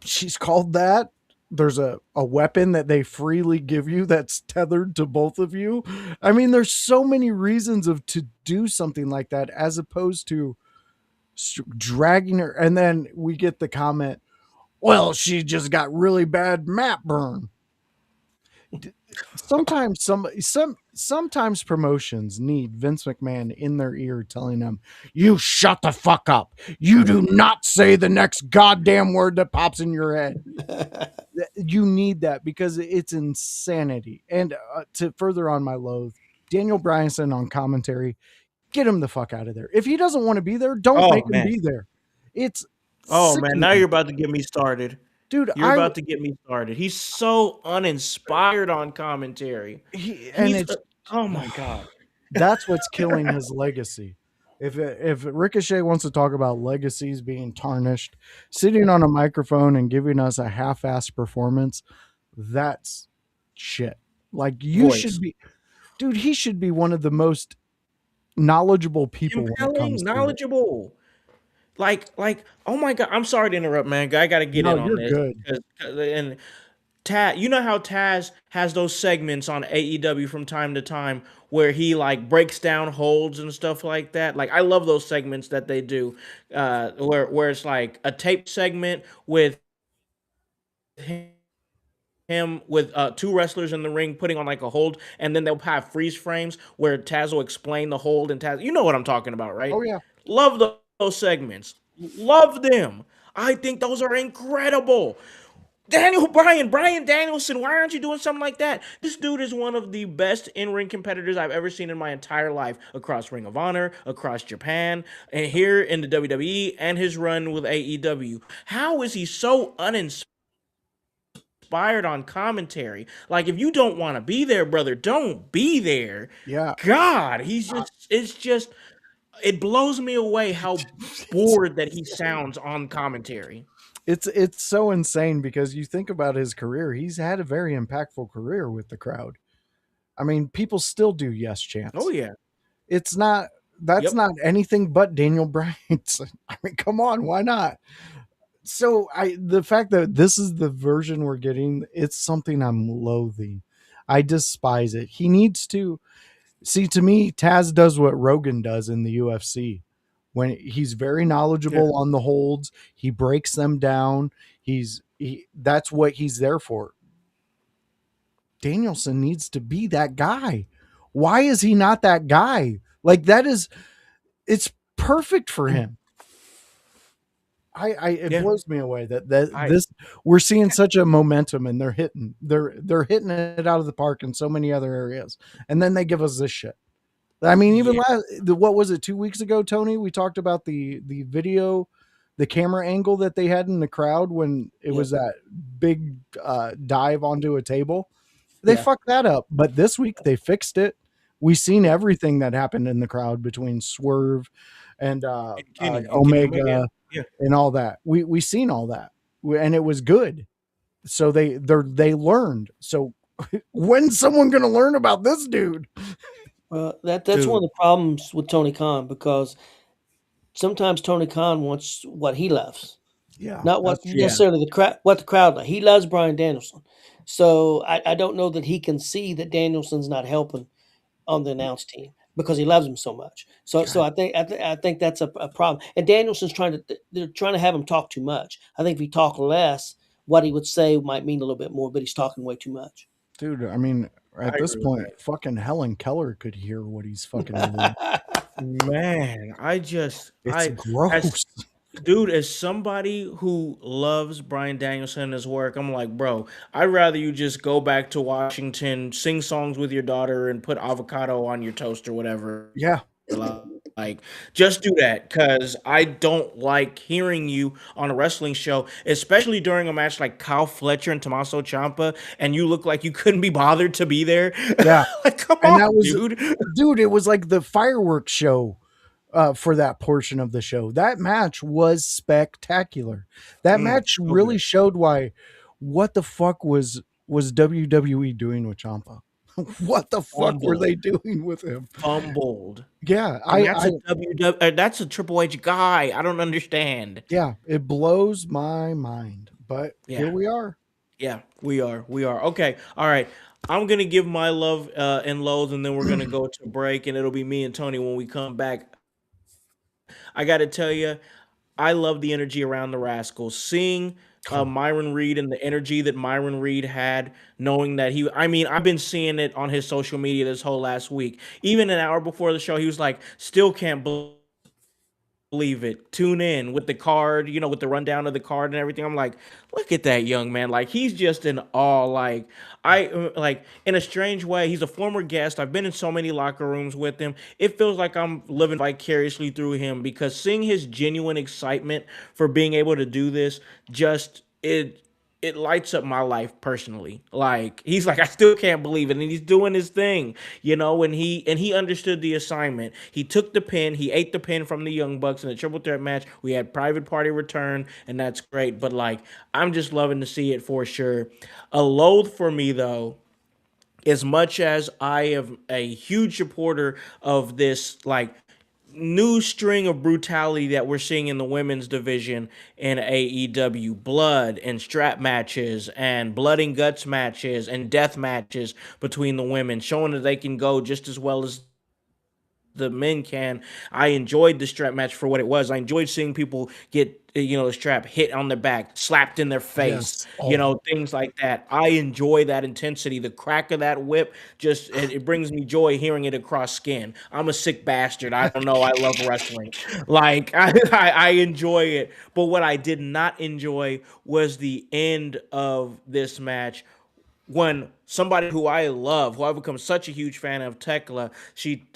She's called that. There's a weapon that they freely give you that's tethered to both of you. I mean, there's so many reasons to do something like that as opposed to dragging her. And then we get the comment, well, she just got really bad mat burn. Sometimes sometimes promotions need Vince McMahon in their ear telling them, you shut the fuck up. You do not say the next goddamn word that pops in your head. You need that because it's insanity. And to further on my loathe, Daniel Bryanson on commentary, get him the fuck out of there. If he doesn't want to be there, don't make him be there. It's man, now you're about to get me started. Dude, you're about to get me started. He's so uninspired on commentary. Oh my god, that's what's killing his legacy. If Ricochet wants to talk about legacies being tarnished, sitting on a microphone and giving us a half-assed performance, that's shit. Like should be, dude. He should be one of the most knowledgeable people. Knowledgeable. Like, oh my god! I'm sorry to interrupt, man. I gotta get in on this. Good. And Taz, you know how Taz has those segments on AEW from time to time where he like breaks down holds and stuff like that. Like, I love those segments that they do, where it's like a tape segment with him with two wrestlers in the ring putting on like a hold, and then they'll have freeze frames where Taz will explain the hold, and Taz, you know what I'm talking about, right? Oh yeah, love those segments, love them. I think those are incredible. Brian Danielson, why aren't you doing something like that? This dude is one of the best in-ring competitors I've ever seen in my entire life, across Ring of Honor, across Japan, and here in the WWE, and his run with AEW. How is he so uninspired on commentary? Like, if you don't want to be there, brother, don't be there. Yeah. God, it blows me away how bored that he sounds on commentary. It's so insane because you think about his career. He's had a very impactful career with the crowd. I mean, people still do yes Oh chants. yeah. It's not that's Yep. not anything but Daniel Bryan's. I mean, come on, why not? So the fact that this is the version we're getting, it's something I'm loathing. I despise it. He needs to see, to me, Taz does what Rogan does in the UFC. When he's very Yeah. knowledgeable on the holds, he breaks them down. That's what he's there for. Danielson needs to be that guy. Why is he not that guy? Like, it's perfect for him. It Yeah. blows me away that I this we're seeing such a momentum, and they're hitting it out of the park in so many other areas, and then they give us this shit. I mean, even yeah. what was it, 2 weeks ago, Tony? We talked about the video, the camera angle that they had in the crowd when it Yeah. was that big dive onto a table. They Yeah. fucked that up, but this week they fixed it. We seen everything that happened in the crowd between Swerve and And Kenny Omega Omega. Yeah. and all that. We seen all that, and it was good. So they learned. So when's someone gonna learn about this dude? Well, that's one Dude. of the problems with Tony Khan, because sometimes Tony Khan wants what he loves, Yeah, not what that's true. Yeah. necessarily what the crowd like. He loves Brian Danielson, so I don't know that he can see that Danielson's not helping on the announce team because he loves him so much. So God, I think that's a problem. And Danielson's they're trying to have him talk too much. I think if he talked less, what he would say might mean a little bit more, but he's talking way too much. dude. I mean, I at this agree with point, that. fucking Helen Keller could hear what he's fucking doing. Man, It's as gross. dude, as somebody who loves Brian Danielson and his work, I'm like, bro, I'd rather you just go back to Washington, sing songs with your daughter, and put avocado on your toast or whatever. Yeah, Like, just do that, because I don't like hearing you on a wrestling show, especially during a match like Kyle Fletcher and Tommaso Ciampa, and you look like you couldn't be bothered to be there. yeah. Like, come And on, that was, dude. dude. It was like the fireworks show for that portion of the show. That match was spectacular. That match So really good. showed why. What the fuck was WWE doing with Ciampa? What the fuck were Fumbled. they doing with him? Fumbled. Yeah, And that's a Triple H guy. I don't understand. yeah, it blows my mind. But here Yeah. we are. Yeah, we are. We are. Okay. All right. I'm gonna give my love and loathe, and then we're gonna go to break, and it'll be me and Tony when we come back. I gotta tell you, I love the energy around the Rascals. Seeing Oh, Myron Reed and the energy that Myron Reed had, knowing that I mean, I've been seeing it on his social media this whole last week. Even an hour before the show, he was like, "Still can't believe it. Tune in with the card, with the rundown of the card and everything." I'm like, look at that young man. Like, he's just in awe. Like, in a strange way, he's a former guest. I've been in so many locker rooms with him. It feels like I'm living vicariously through him, because seeing his genuine excitement for being able to do this, just it lights up my life personally. Like, he's like, I still can't believe it, and he's doing his thing, and he understood the assignment. He took the pin, he ate the pin from the Young Bucks in the triple threat match. We had Private Party return, and that's great. But like, I'm just loving to see it for sure. A loathe for me though, as much as I am a huge supporter of this, like, new string of brutality that we're seeing in the women's division in AEW, blood and strap matches and blood and guts matches and death matches between the women, showing that they can go just as well as the men can. I enjoyed the strap match for what it was. I enjoyed seeing people get, the strap hit on their back, slapped in their face, Yes. Oh, things like that. I enjoy that intensity. The crack of that whip just it brings me joy hearing it across skin. I'm a sick bastard. I don't know. I love wrestling. Like I enjoy it. But what I did not enjoy was the end of this match when somebody who I love, who I've become such a huge fan of, Thekla, she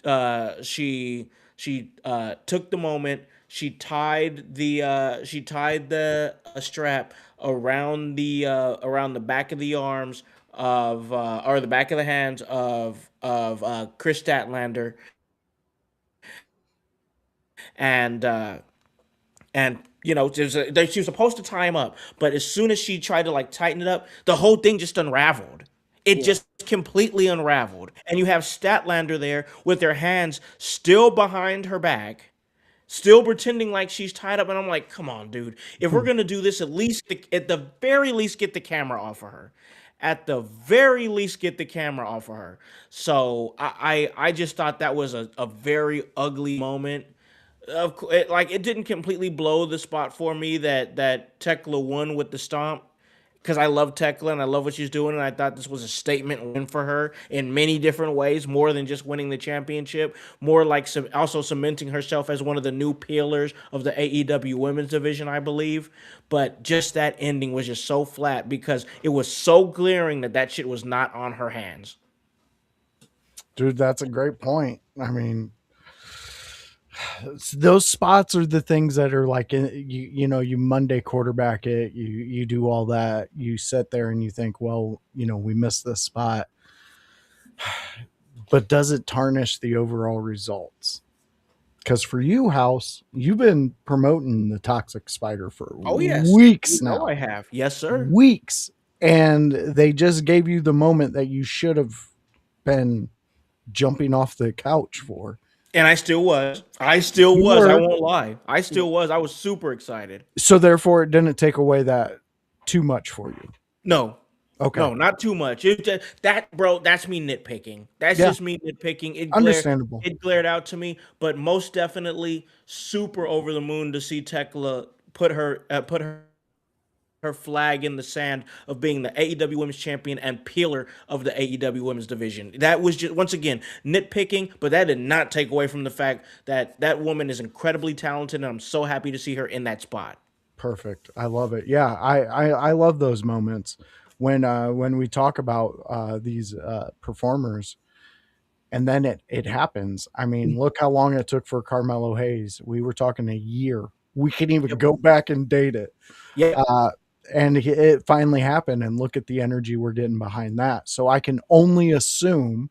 took the moment, she tied the strap around the back of the arms of or the back of the hands of Kris Statlander, and she was supposed to tie him up, but as soon as she tried to like tighten it up, the whole thing just unraveled. It Yeah. just completely unraveled, and you have Statlander there with her hands still behind her back, still pretending like she's tied up. And I'm like, come on, dude. If we're gonna do this, at the very least, get the camera off of her. At the very least, get the camera off of her. So I just thought that was a very ugly moment. It didn't completely blow the spot for me that Thekla won with the stomp, because I love Thekla and I love what she's doing, and I thought this was a statement win for her in many different ways, more than just winning the championship, more like also cementing herself as one of the new pillars of the AEW women's division, I believe. But just that ending was just so flat because it was so glaring that shit was not on her hands. dude, that's a great point. I mean, those spots are the things that are like, you Monday quarterback it, you do all that, you sit there and you think, well, we missed this spot, but does it tarnish the overall results? Because for you, Howse, you've been promoting the Toxic Spider for Oh yes, weeks you know now. I have. Yes, sir. Weeks. And they just gave you the moment that you should have been jumping off the couch for. And I still was. I still You was. I were. won't lie. I still was. I was super excited. So therefore, it didn't take away that too much for you. No, Okay. no, not too much. Bro, that's me nitpicking. That's Yeah. just me nitpicking. Understandable. It glared out to me, but most definitely super over the moon to see Thekla put her flag in the sand of being the AEW Women's Champion and pillar of the AEW Women's Division. That was just, once again, nitpicking, but that did not take away from the fact that that woman is incredibly talented, and I'm so happy to see her in that spot. Perfect. I love it. Yeah, I love those moments when we talk about these performers, and then it happens. I mean, look how long it took for Carmelo Hayes. We were talking a year. We can even Yep. go back and date it. Yeah. And it finally happened, and look at the energy we're getting behind that. So I can only assume,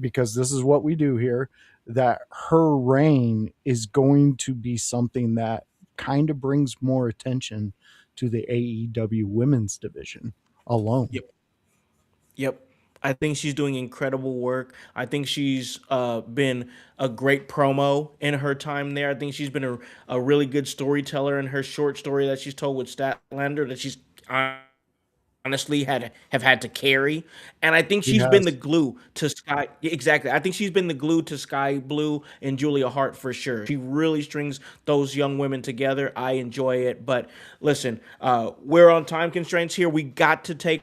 because this is what we do here, that her reign is going to be something that kind of brings more attention to the AEW women's division alone. Yep. Yep. I think she's doing incredible work. I think she's been a great promo in her time there. I think she's been a really good storyteller in her short story that she's told with Statlander that she's honestly have had to carry. And I think She she's been the has. glue to Sky. Exactly. I think she's been the glue to Sky Blue and Julia Hart for sure. She really strings those young women together. I enjoy it. But listen, we're on time constraints here. We got to take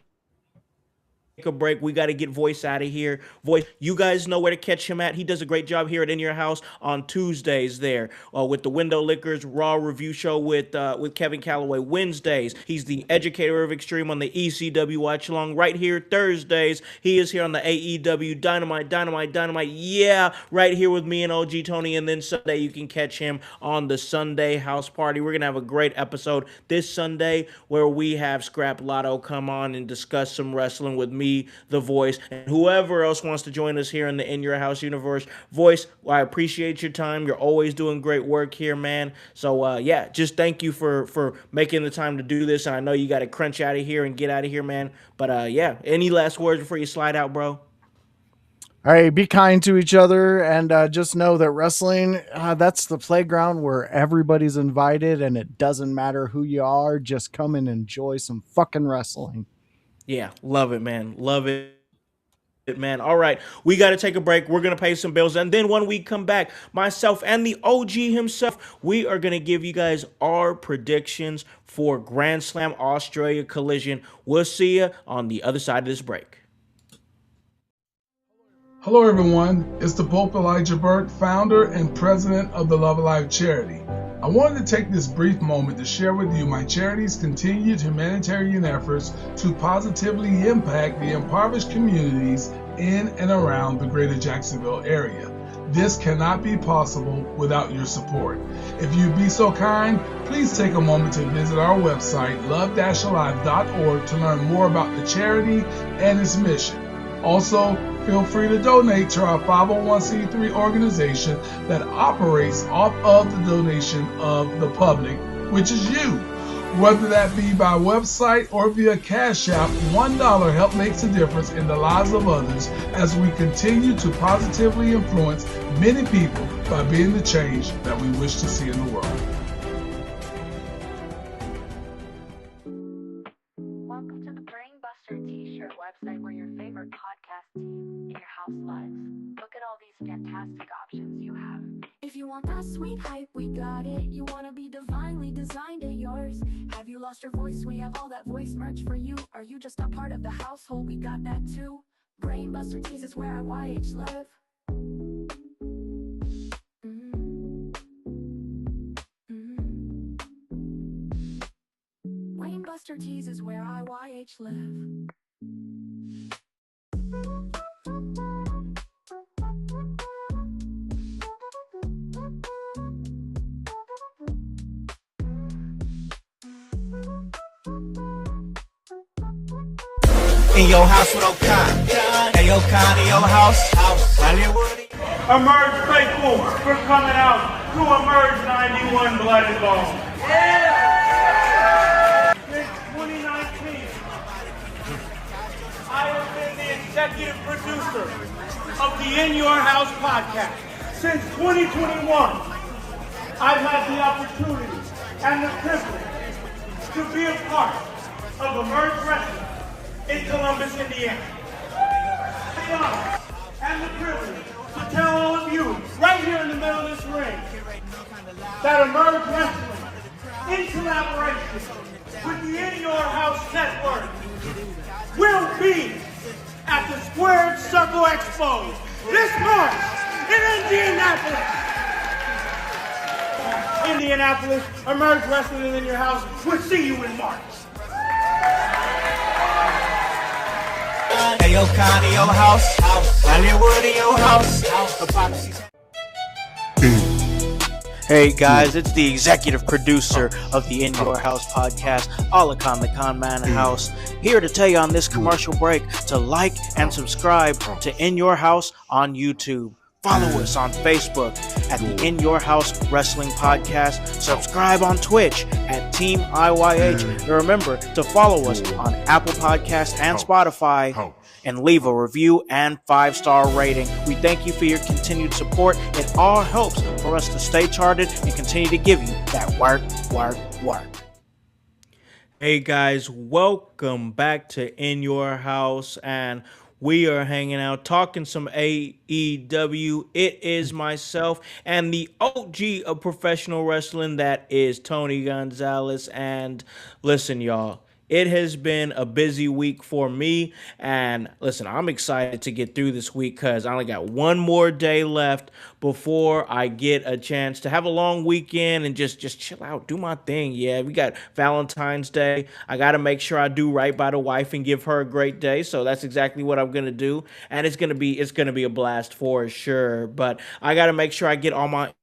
a break. We got to get Voice out of here. Voice, you guys know where to catch him at. He does a great job here at In Your House on Tuesdays there with the Window Liquors Raw Review Show with Kevin Calloway. Wednesdays, he's the educator of Extreme on the ECW Watch Along. Right here, Thursdays, he is here on the AEW Dynamite. Yeah, right here with me and OG Tony. And then Sunday, you can catch him on the Sunday House Party. We're going to have a great episode this Sunday where we have Scrap Lotto come on and discuss some wrestling with me, the Voice, and whoever else wants to join us here in the In Your House universe. Voice, I appreciate your time. You're always doing great work here, man. So yeah, just thank you for making the time to do this. And I know you got to crunch out of here and get out of here, man. But yeah, any last words before you slide out, bro? All right, be kind to each other, and just know that wrestling, that's the playground where everybody's invited, and it doesn't matter who you are. Just come and enjoy some fucking wrestling. Yeah, love it, man. Love it. Man. All right, we got to take a break. We're going to pay some bills. And then when we come back, myself and the OG himself, we are going to give you guys our predictions for Grand Slam Australia Collision. We'll see you on the other side of this break. Hello, everyone. It's the Pope Elijah Burke, founder and president of the Love Alive charity. I wanted to take this brief moment to share with you my charity's continued humanitarian efforts to positively impact the impoverished communities in and around the greater Jacksonville area. This cannot be possible without your support. If you'd be so kind, please take a moment to visit our website, love-alive.org, to learn more about the charity and its mission. Also, feel free to donate to our 501c3 organization that operates off of the donation of the public, which is you. Whether that be by website or via Cash App, $1 help makes a difference in the lives of others as we continue to positively influence many people by being the change that we wish to see in the world. Welcome to the Brainbuster T-shirt website where your favorite podcast team in your house lives. Look at all these fantastic options you have. If you want that sweet hype, we got it. You want to be divinely designed at yours. Have you lost your voice? We have all that voice merch for you. Are you just a part of the household? We got that too. Brainbuster Tees is where I YH live. Brainbuster Tees is where I YH live. In your house with O'Con. Hey, O'Con, in your house. Hollywood. Emerge faithful for coming out to Emerge 91 Blood and Bone. Since 2019, I have been the executive producer of the In Your House podcast. Since 2021, I've had the opportunity and the privilege to be a part of Emerge Wrestling in Columbus, Indiana. The honor and the privilege to tell all of you, right here in the middle of this ring, that Emerge Wrestling, in collaboration with the In Your House Network, will be at the Squared Circle Expo this March in Indianapolis. Emerge Wrestling in your house. We'll see you in March. Hey, O'Con, in your house. Hollywood, in your house. Hey guys, it's the executive producer of the In Your House podcast, Alakon the Con Man House, here to tell you on this commercial break to like and subscribe to In Your House on YouTube. Follow us on Facebook at the In Your House Wrestling Podcast. Subscribe on Twitch at Team IYH. And remember to follow us on Apple Podcasts and Spotify. And leave a review and 5-star rating. We thank you for your continued support. It all helps for us to stay charted and continue to give you that work. Hey guys, welcome back to In Your House, and we are hanging out talking some AEW. It is myself and the OG of professional wrestling, that is Tony Gonzalez. And listen, y'all, it has been a busy week for me, and listen, I'm excited to get through this week because I only got one more day left before I get a chance to have a long weekend and just chill out, do my thing. Yeah, we got Valentine's Day. I got to make sure I do right by the wife and give her a great day, so that's exactly what I'm gonna do, and it's gonna be a blast for sure. But I got to make sure I get all my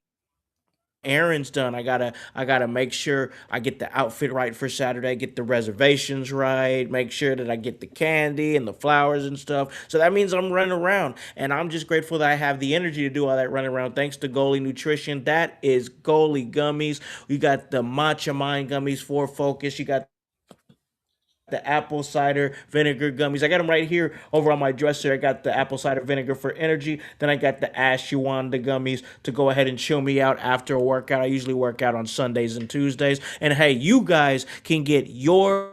errands done. I gotta make sure I get the outfit right for Saturday, get the reservations right, make sure that I get the candy and the flowers and stuff. So that means I'm running around, and I'm just grateful that I have the energy to do all that running around thanks to Goalie Nutrition. That is Goalie Gummies. You got the Matcha Mind Gummies for focus. You got the apple cider vinegar gummies. I got them right here over on my dresser. I got the apple cider vinegar for energy. Then I got the ashwagandha gummies to go ahead and chill me out after a workout. I usually work out on Sundays and Tuesdays. And hey, you guys can get your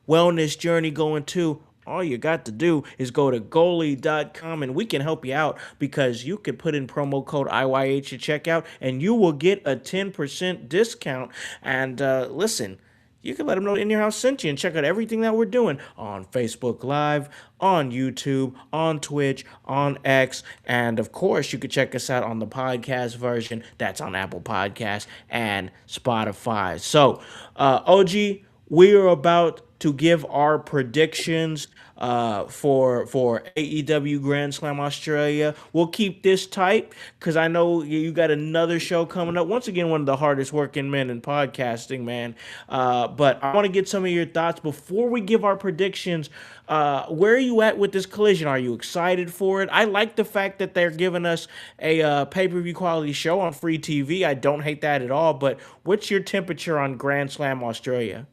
wellness journey going too all you got to do is go to goalie.com and we can help you out because you can put in promo code IYH at checkout and you will get a 10% discount. And listen, you can let them know In Your House sent you and check out everything that we're doing on Facebook Live, on YouTube, on Twitch, on X, and of course, you can check us out on the podcast version. That's on Apple Podcasts and Spotify. So, OG, we are about to give our predictions for AEW Grand Slam Australia. We'll keep this tight because I know you got another show coming up. Once again, one of the hardest working men in podcasting, man. But I want to get some of your thoughts before we give our predictions. Where are you at with this collision? Are you excited for it? I like the fact that they're giving us a pay-per-view quality show on free TV. I don't hate that at all. But what's your temperature on Grand Slam Australia?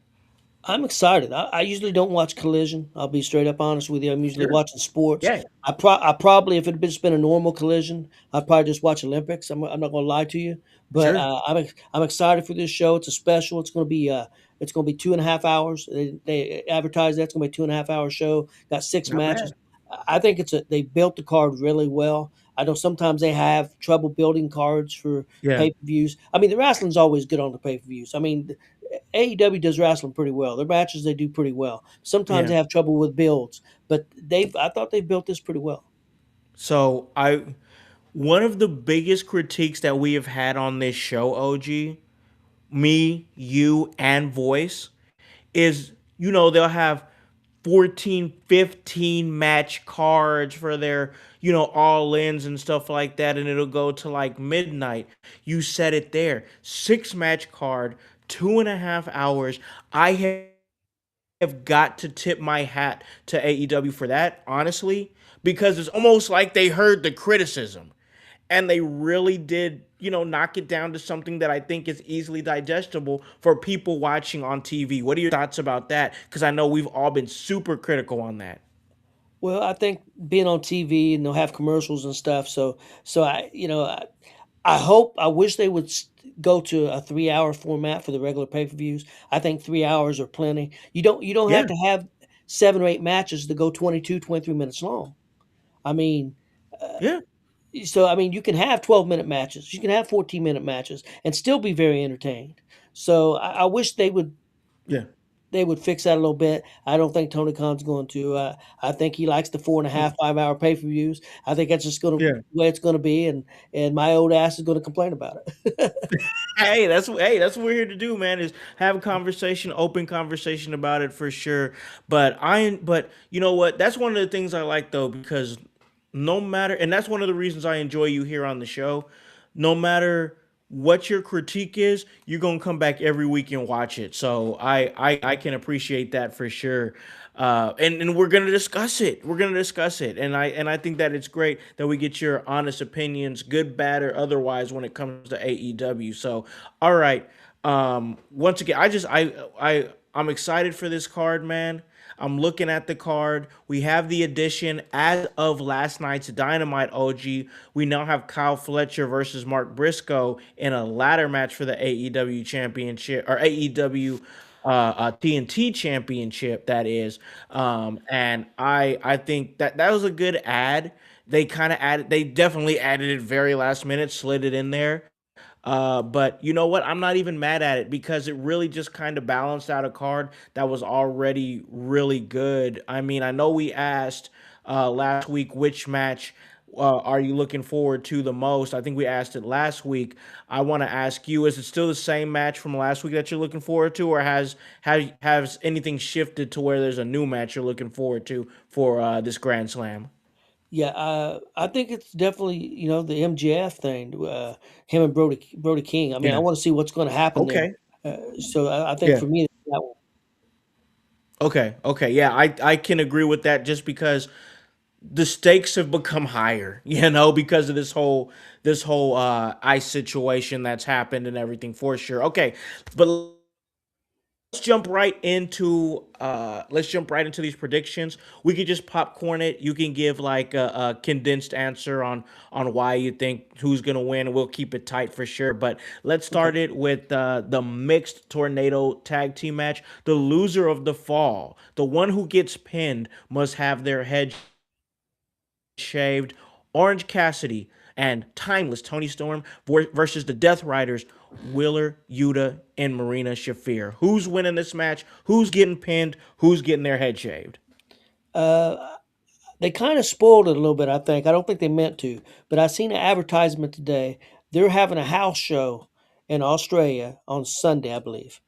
I'm excited. I usually don't watch Collision. I'll be straight up honest with you. I'm usually watching sports. Yeah. I probably, if it had just been a normal Collision, I'd probably just watch Olympics. I'm not going to lie to you, but Sure. I'm excited for this show. It's a special. It's going to be 2.5 hours. They advertise that's going to be a 2.5 hour show. Got 6 Not matches. bad. I think they built the card really well. I know sometimes they have trouble building cards for Yeah. pay per views. I mean, the wrestling's always good on the pay per views. I mean, AEW does wrestling pretty well. Their matches they do pretty well. Sometimes Yeah. they have trouble with builds, but I thought they built this pretty well. So one of the biggest critiques that we have had on this show, OG, me, you, and Voice, is they'll have 14, 15 match cards for their, all ins and stuff like that, and it'll go to like midnight. You said it there. 6 match card, 2.5 hours. I have got to tip my hat to AEW for that, honestly, because it's almost like they heard the criticism and they really did, knock it down to something that I think is easily digestible for people watching on TV. What are your thoughts about that? Because I know we've all been super critical on that. Well, I think being on TV and they'll have commercials and stuff. So I wish they would go to a 3 hour format for the regular pay per views. I think 3 hours are plenty. You don't have Yeah, to have 7 or 8 matches to go 22, 23 minutes long. I mean, yeah, so I mean, you can have 12-minute matches, you can have 14-minute matches, and still be very entertained. So I wish yeah. they would fix that a little bit. I don't think Tony Khan's going to. I think he likes the 4.5, 5 hour pay per views. I think that's just going to Yeah. the way it's going to be, and my old ass is going to complain about it. That's what we're here to do, man. Is have a conversation, open conversation about it for sure. But you know what? That's one of the things I like though, because no matter, and that's one of the reasons I enjoy you here on the show. No matter what your critique is, you're gonna come back every week and watch it. So I can appreciate that for sure. And we're gonna discuss it. We're gonna discuss it, and I think that it's great that we get your honest opinions, good, bad, or otherwise, when it comes to AEW. So, all right. Once again, I'm excited for this card, man. I'm looking at the card. We have the addition as of last night's Dynamite, OG. We now have Kyle Fletcher versus Mark Briscoe in a ladder match for the AEW Championship, or AEW TNT Championship, that is. And I think that was a good ad. They definitely added it very last minute, slid it in there. But you know what? I'm not even mad at it because it really just kind of balanced out a card that was already really good. I mean, I know we asked last week which match are you looking forward to the most. I think we asked it last week. I want to ask you: is it still the same match from last week that you're looking forward to, or has anything shifted to where there's a new match you're looking forward to for this Grand Slam? Yeah, I think it's definitely the MJF thing, him and Brody King. I mean, I Yeah. want to see what's going to happen there. Okay. So I think Yeah. for me, that one. Okay. Okay. Yeah, I can agree with that just because the stakes have become higher, because of this whole ice situation that's happened and everything for sure. Okay, but let's jump right into these predictions. We could just popcorn it. You can give like a condensed answer on why you think who's gonna win, and we'll keep it tight for sure. But let's Okay. start it with the mixed tornado tag team match. The loser of the fall, the one who gets pinned, must have their head shaved. Orange Cassidy and Timeless Tony Storm versus the Death Riders, Wheeler, Yuta, and Marina Shafir. Who's winning this match? Who's getting pinned? Who's getting their head shaved? Uh, they kind of spoiled it a little bit, I think. I don't think they meant to, but I seen an advertisement today. They're having a house show in Australia on Sunday, I believe.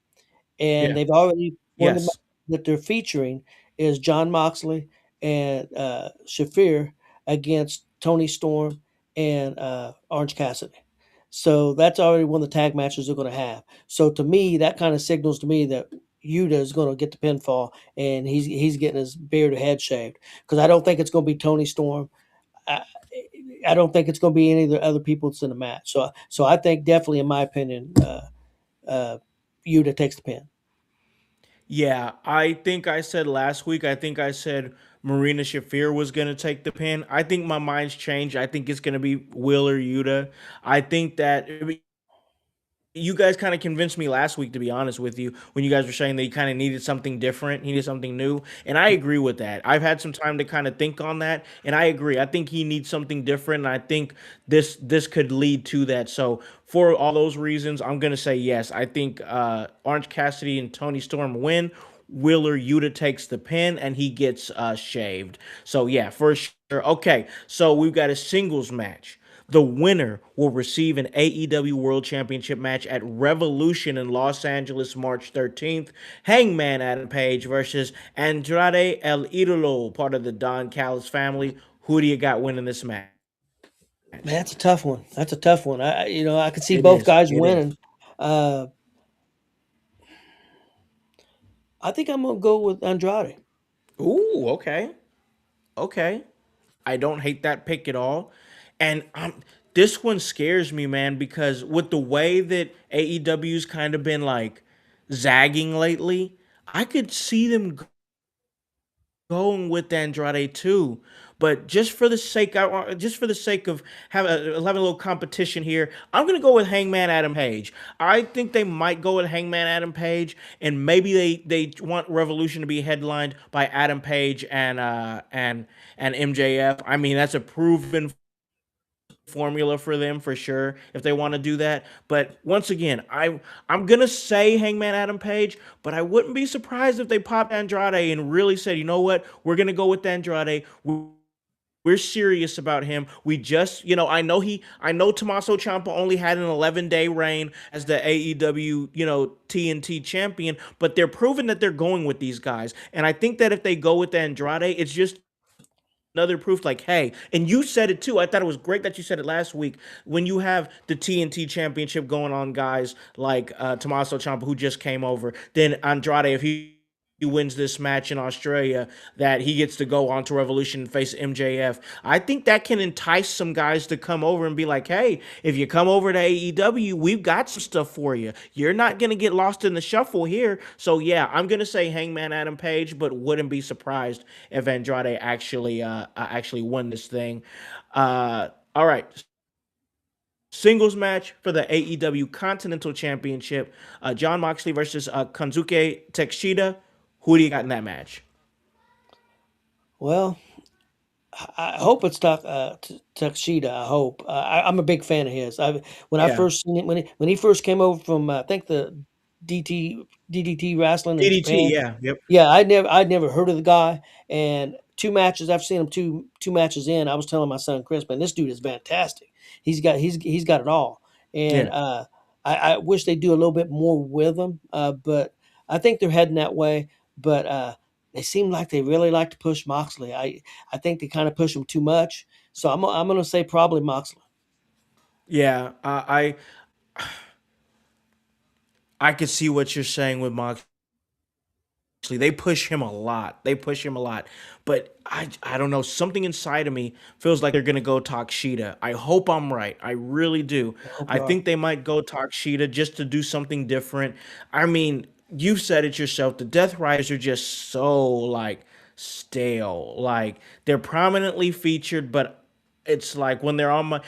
And Yeah. they've already one of the Yes. matches that they're featuring is John Moxley and Shafir against Tony Storm and Orange Cassidy. So that's already one of the tag matches they're going to have. So to me, that kind of signals to me that Yuta is going to get the pinfall and he's getting his beard or head shaved because I don't think it's going to be Tony Storm. I, I don't think it's going to be any of the other people that's in the match. So I think definitely, in my opinion, uh, Yuta takes the pin. Yeah, I think I said last week, I think I said Marina Shafir was going to take the pin. I think my mind's changed. I think it's going to be Wheeler Yuta. I think that you guys kind of convinced me last week, to be honest with you, when you guys were saying that he kind of needed something different, he needed something new, and I agree with that. I've had some time to kind of think on that, and I agree. I think he needs something different, and I think this could lead to that. So for all those reasons, I'm gonna say yes. I think Orange Cassidy and Tony Storm win. Wheeler Yuta takes the pin and he gets shaved. So yeah, for sure. Okay, so we've got a singles match. The winner will receive an AEW World Championship match at Revolution in Los Angeles, March 13th. Hangman Adam Page versus Andrade El Idolo, part of the Don Callis family. Who do you got winning this match? Man, that's a tough one. That's a tough one. I could see It both is. guys It is. winning. Uh, I think I'm gonna go with Andrade. Ooh, okay. Okay. I don't hate that pick at all. And this one scares me, man, because with the way that AEW's kind of been like zagging lately, I could see them going with Andrade too. But just for the sake of having a little competition here, I'm gonna go with Hangman Adam Page. I think they might go with Hangman Adam Page, and maybe they want Revolution to be headlined by Adam Page and MJF. I mean, that's a proven formula for them for sure if they want to do that. But once again, I'm gonna say Hangman Adam Page, but I wouldn't be surprised if they popped Andrade and really said, you know what, we're gonna go with Andrade. We're serious about him. We just, I know Tommaso Ciampa only had an 11-day reign as the AEW, TNT champion, but they're proving that they're going with these guys. And I think that if they go with Andrade, it's just another proof like, hey, and you said it too. I thought it was great that you said it last week. When you have the TNT championship going on, guys like Tommaso Ciampa, who just came over, then Andrade, if he wins this match in Australia, that he gets to go on to Revolution and face MJF. I think that can entice some guys to come over and be like, hey, if you come over to AEW, we've got some stuff for you. You're not going to get lost in the shuffle here. So yeah, I'm going to say Hangman Adam Page, but wouldn't be surprised if Andrade actually won this thing. All right. Singles match for the AEW Continental Championship. John Moxley versus Kanzuke Takeshita. Who do you got in that match? Well, I hope it's Takeshita. I hope. I'm a big fan of his. When I Yeah. first seen it when he first came over from I think the DDT wrestling in DDT, Japan. yeah. Yep. Yeah, I'd never heard of the guy, and two matches I've seen him two matches in. I was telling my son Chris, man, this dude is fantastic. He's got it all, and Yeah. I wish they do a little bit more with him, but I think they're heading that way. But they seem like they really like to push Moxley. I think they kind of push him too much. So I'm going to say probably Moxley. Yeah. I could see what you're saying with Moxley. They push him a lot. They push him a lot. But I don't know. Something inside of me feels like they're gonna go talk Sheeta. I hope I'm right. I really do. I hope I you are. think they might go talk Sheeta just to do something different. I mean, you've said it yourself. The Death Riders are just so like stale. Like they're prominently featured, but it's like when they're on my.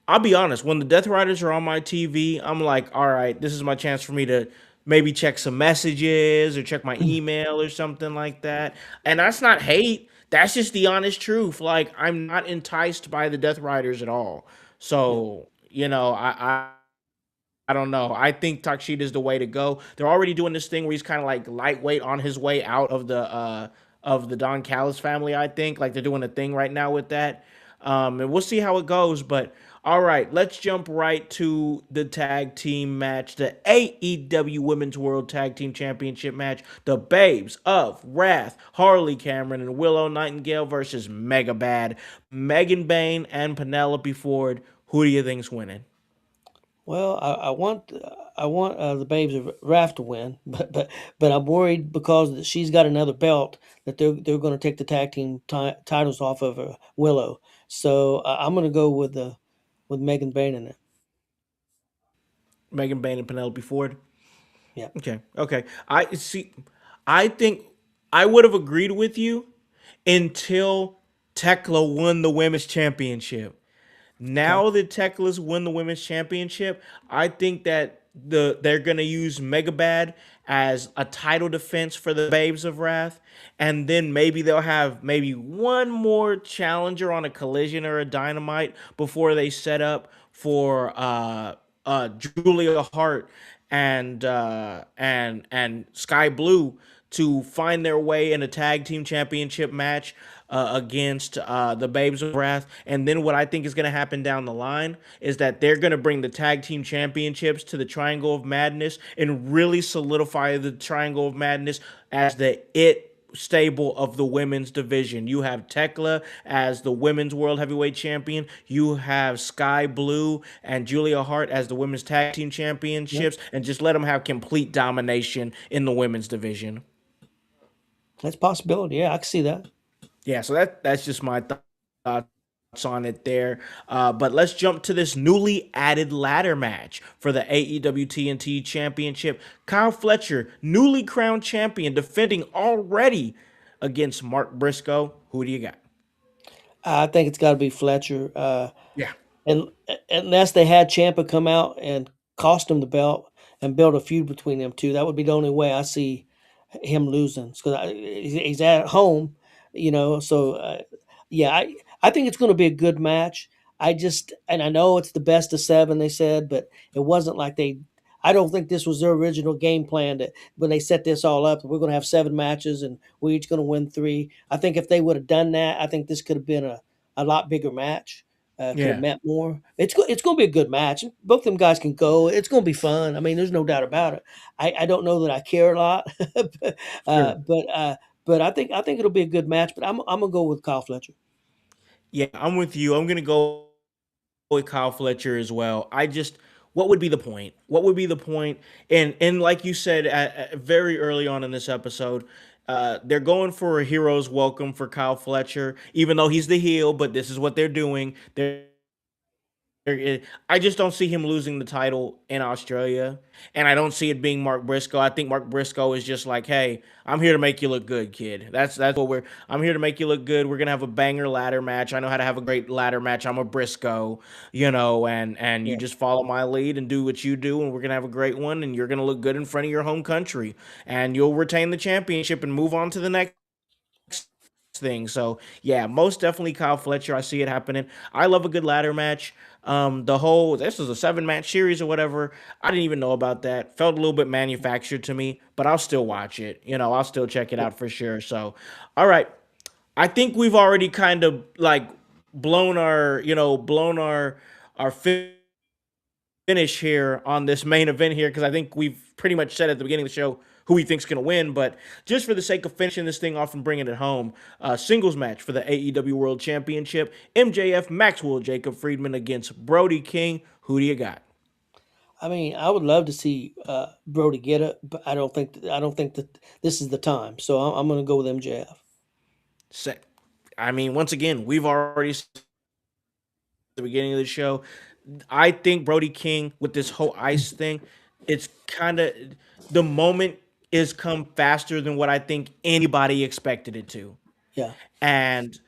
I'll be honest. When the Death Riders are on my TV, I'm like, all right, this is my chance for me to maybe check some messages or check my email or something like that. And that's not hate. That's just the honest truth. Like I'm not enticed by the Death Riders at all. Yeah. So I don't know. I think Takshita is the way to go. They're already doing this thing where he's kind of like lightweight on his way out of the Don Callis family. I think like they're doing a thing right now with that, and we'll see how it goes. But all right, let's jump right to the tag team match, the AEW Women's World Tag Team Championship match. The Babes of Wrath, Harley Cameron and Willow Nightingale versus Mega Bad, Megan Bayne and Penelope Ford. Who do you think's winning? Well, I want the Babes of Wrath to win, but I'm worried because she's got another belt that they're going to take the tag team titles off of Willow. So I'm going to go with Megan Bayne in it. Megan Bayne and Penelope Ford. Yeah. Okay. Okay. I see. I think I would have agreed with you until Thekla won the women's championship. Okay. Now that Tekla's won the women's championship, I think that they're gonna use Megabad as a title defense for the Babes of Wrath, and then maybe they'll have maybe one more challenger on a Collision or a Dynamite before they set up for Julia Hart and Sky Blue to find their way in a tag team championship match against the Babes of Wrath. And then what I think is going to happen down the line is that they're going to bring the tag team championships to the Triangle of Madness and really solidify the Triangle of Madness as the stable of the women's division. You have Thekla as the women's world heavyweight champion. You have Sky Blue and Julia Hart as the women's tag team Yep. championships, and just let them have complete domination in the women's division. That's a possibility. Yeah, I can see that. Yeah, so that's just my thoughts on it there. But let's jump to this newly added ladder match for the AEW TNT Championship. Kyle Fletcher, newly crowned champion, defending already against Mark Briscoe. Who do you got? I think it's got to be Fletcher. Yeah, And unless they had Ciampa come out and cost him the belt and build a feud between them two, that would be the only way I see him losing. Because he's at home, So yeah, I think it's going to be a good match. And I know it's the best of seven, they said, but it wasn't like they. I don't think this was their original game plan that when they set this all up, we're going to have seven matches and we're each going to win three. I think if they would have done that, I think this could have been a lot bigger match. Could have yeah, meant more. It's going to be a good match. Both them guys can go. It's going to be fun. I mean, there's no doubt about it. I don't know that I care a lot, but uh, sure. but uh, but I think it'll be a good match. But I'm gonna go with Kyle Fletcher. Yeah, I'm with you. I'm gonna go with Kyle Fletcher as well. What would be the point? What would be the point? And like you said very early on in this episode, they're going for a hero's welcome for Kyle Fletcher, even though he's the heel. But this is what they're doing. I just don't see him losing the title in Australia, and I don't see it being Mark Briscoe. I think Mark Briscoe is just like, "Hey, I'm here to make you look good, kid." That's what we're. I'm here to make you look good. We're gonna have a banger ladder match. I know how to have a great ladder match. I'm a Briscoe, and you Yeah, just follow my lead and do what you do, and we're gonna have a great one, and you're gonna look good in front of your home country, and you'll retain the championship and move on to the next thing. So yeah, most definitely Kyle Fletcher. I see it happening. I love a good ladder match. The whole this was a 7 match series or whatever. I didn't even know about that. Felt a little bit manufactured to me, but I'll still watch it. I'll still check it yeah. out for sure. So, all right. I think we've already kind of like blown our finish here on this main event here because I think we've pretty much said at the beginning of the show who we think's going to win. But just for the sake of finishing this thing off and bringing it home, singles match for the AEW World Championship: MJF Maxwell Jacob Friedman against Brody King. Who do you got? I mean, I would love to see Brody get it, but I don't think that this is the time. So I'm going to go with MJF. Sa- I mean, once again, we've already said at the beginning of the show. I think Brody King with this whole ice thing, it's kind of the moment is come faster than what I think anybody expected it to. Yeah. And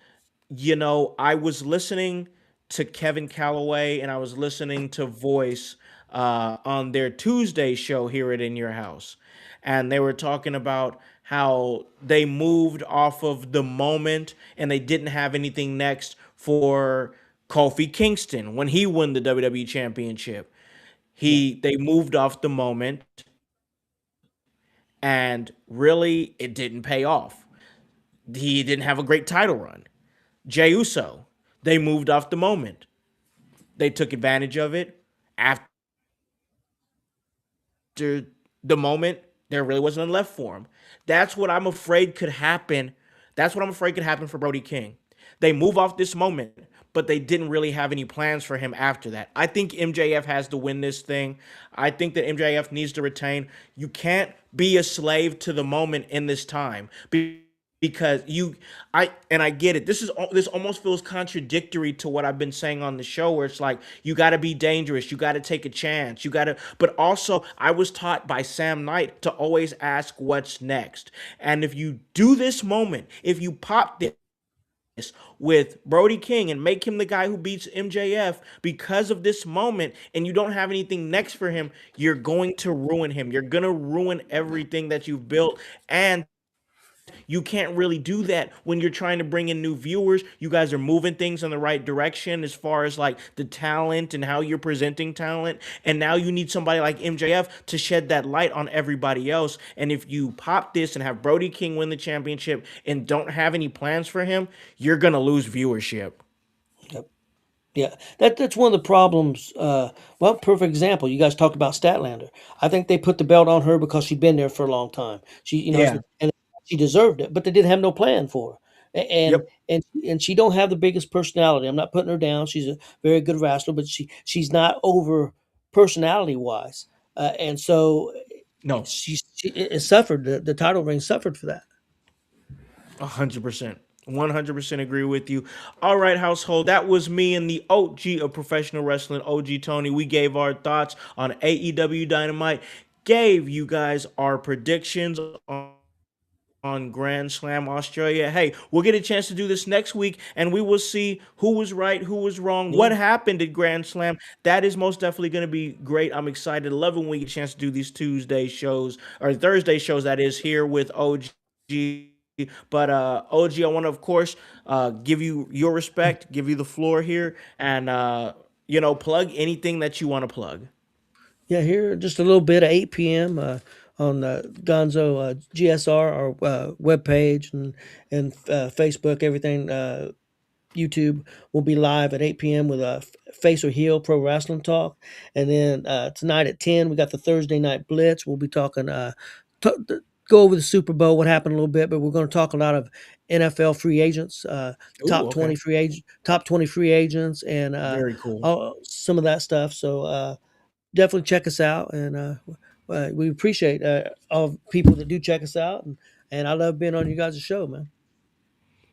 I was listening to Kevin Calloway and I was listening to Voice on their Tuesday show here at In Your House. And they were talking about how they moved off of the moment and they didn't have anything next for Kofi Kingston when he won the WWE Championship. They moved off the moment and really it didn't pay off. He didn't have a great title run. Jey Uso, they moved off the moment. They took advantage of it. After the moment, there really wasn't left for him. That's what I'm afraid could happen. That's what I'm afraid could happen for Brody King. They move off this moment, but they didn't really have any plans for him after that. I think MJF has to win this thing. I think that MJF needs to retain. You can't be a slave to the moment in this time. Because I get it. This almost feels contradictory to what I've been saying on the show, where it's like you got to be dangerous, you got to take a chance, but also I was taught by Sam Knight to always ask what's next. And if you do this moment, if you pop this with Brody King and make him the guy who beats MJF because of this moment, and you don't have anything next for him, you're going to ruin him. You're going to ruin everything that you've built. And you can't really do that when you're trying to bring in new viewers. You guys are moving things in the right direction as far as like the talent and how you're presenting talent. And now you need somebody like MJF to shed that light on everybody else. And if you pop this and have Brody King win the championship and don't have any plans for him, you're going to lose viewership. Yep. Yeah, that's one of the problems. Perfect example. You guys talked about Statlander. I think they put the belt on her because she'd been there for a long time. And she deserved it, but they didn't have no plan for her. And she don't have the biggest personality. I'm not putting her down. She's a very good wrestler, but she's not over personality wise. And so No, it suffered. The title reign suffered for that. 100%. 100% agree with you. All right, household. That was me and the OG of professional wrestling, OG Tony. We gave our thoughts on AEW Dynamite, gave you guys our predictions on Grand Slam Australia. Hey, we'll get a chance to do this next week, and we will see who was right, who was wrong, what happened at Grand Slam. That is most definitely going to be great. I'm excited. Love it when we get a chance to do these Tuesday shows, or Thursday shows, that is, here with OG. But OG, I want to, of course, give you your respect, give you the floor here, and plug anything that you want to plug. Yeah, here just a little bit at 8 p.m. On Gonzo GSR, our webpage and Facebook, everything. YouTube will be live at 8 p.m. with a Face or Heel Pro Wrestling Talk. And then tonight at 10, we got the Thursday Night Blitz. We'll be talking, go over the Super Bowl, what happened a little bit, but we're going to talk a lot of NFL free agents, top 20 free agents, and Very cool. some of that stuff. So definitely check us out, and we appreciate all people that do check us out, and I love being on you guys' show, man.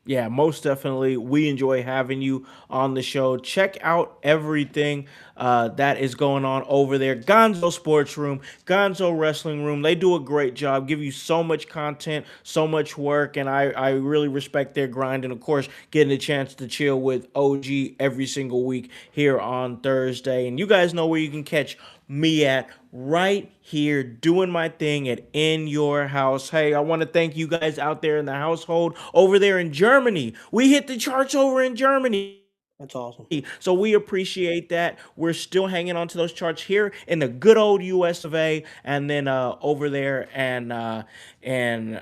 Yeah, most definitely. We enjoy having you on the show. Check out everything that is going on over there. Gonzo Sports Room, Gonzo Wrestling Room. They do a great job, give you so much content, so much work, and I really respect their grind. And, of course, getting a chance to chill with OG every single week here on Thursday. And you guys know where you can catch me at, right here doing my thing at In Your House. Hey, I want to thank you guys out there in the household over there in Germany. We hit the charts over in Germany. That's awesome. So we appreciate that. We're still hanging on to those charts here in the good old US of A, and then over there and in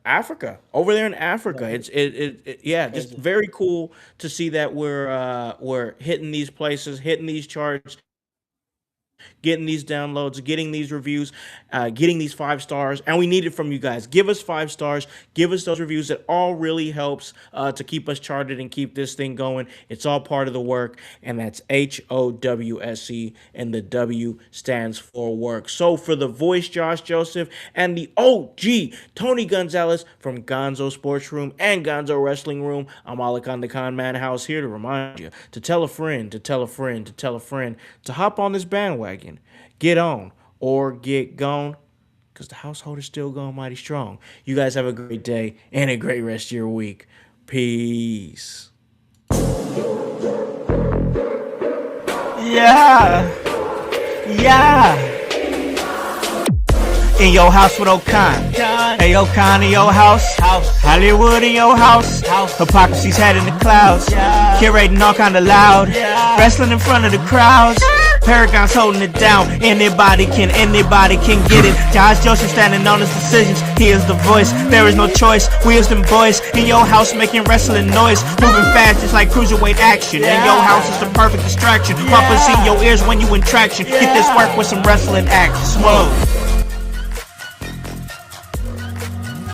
Africa. Over there in Africa. It's just very cool to see that we're hitting these places, hitting these charts, getting these downloads, getting these reviews, getting these 5 stars, and we need it from you guys. Give us 5 stars, give us those reviews. It all really helps to keep us charted and keep this thing going. It's all part of the work, and that's HOWSE, and the W stands for work. So for the voice, Josh Joseph, and the OG, Tony Gonzalez from Gonzo Sports Room and Gonzo Wrestling Room, I'm Alakon the Con Man House, here to remind you to tell a friend, to tell a friend, to tell a friend, to hop on this bandwagon. Get on or get gone. because the household is still going mighty strong. You guys have a great day and a great rest of your week. Peace. Yeah. In your house with O'Con. Hey, O'Con in your house. Hollywood in your house. Hypocrisy's head in the clouds. Curating all kind of loud. Wrestling in front of the crowds. Paragon's holding it down. Anybody can get it. Josh Joseph standing on his decisions. He is the voice. There is no choice. We is them boys in your house making wrestling noise. Moving fast just like cruiserweight action. In your house is the perfect distraction. Pumpers in your ears when you in traction. Get this work with some wrestling action. Slow.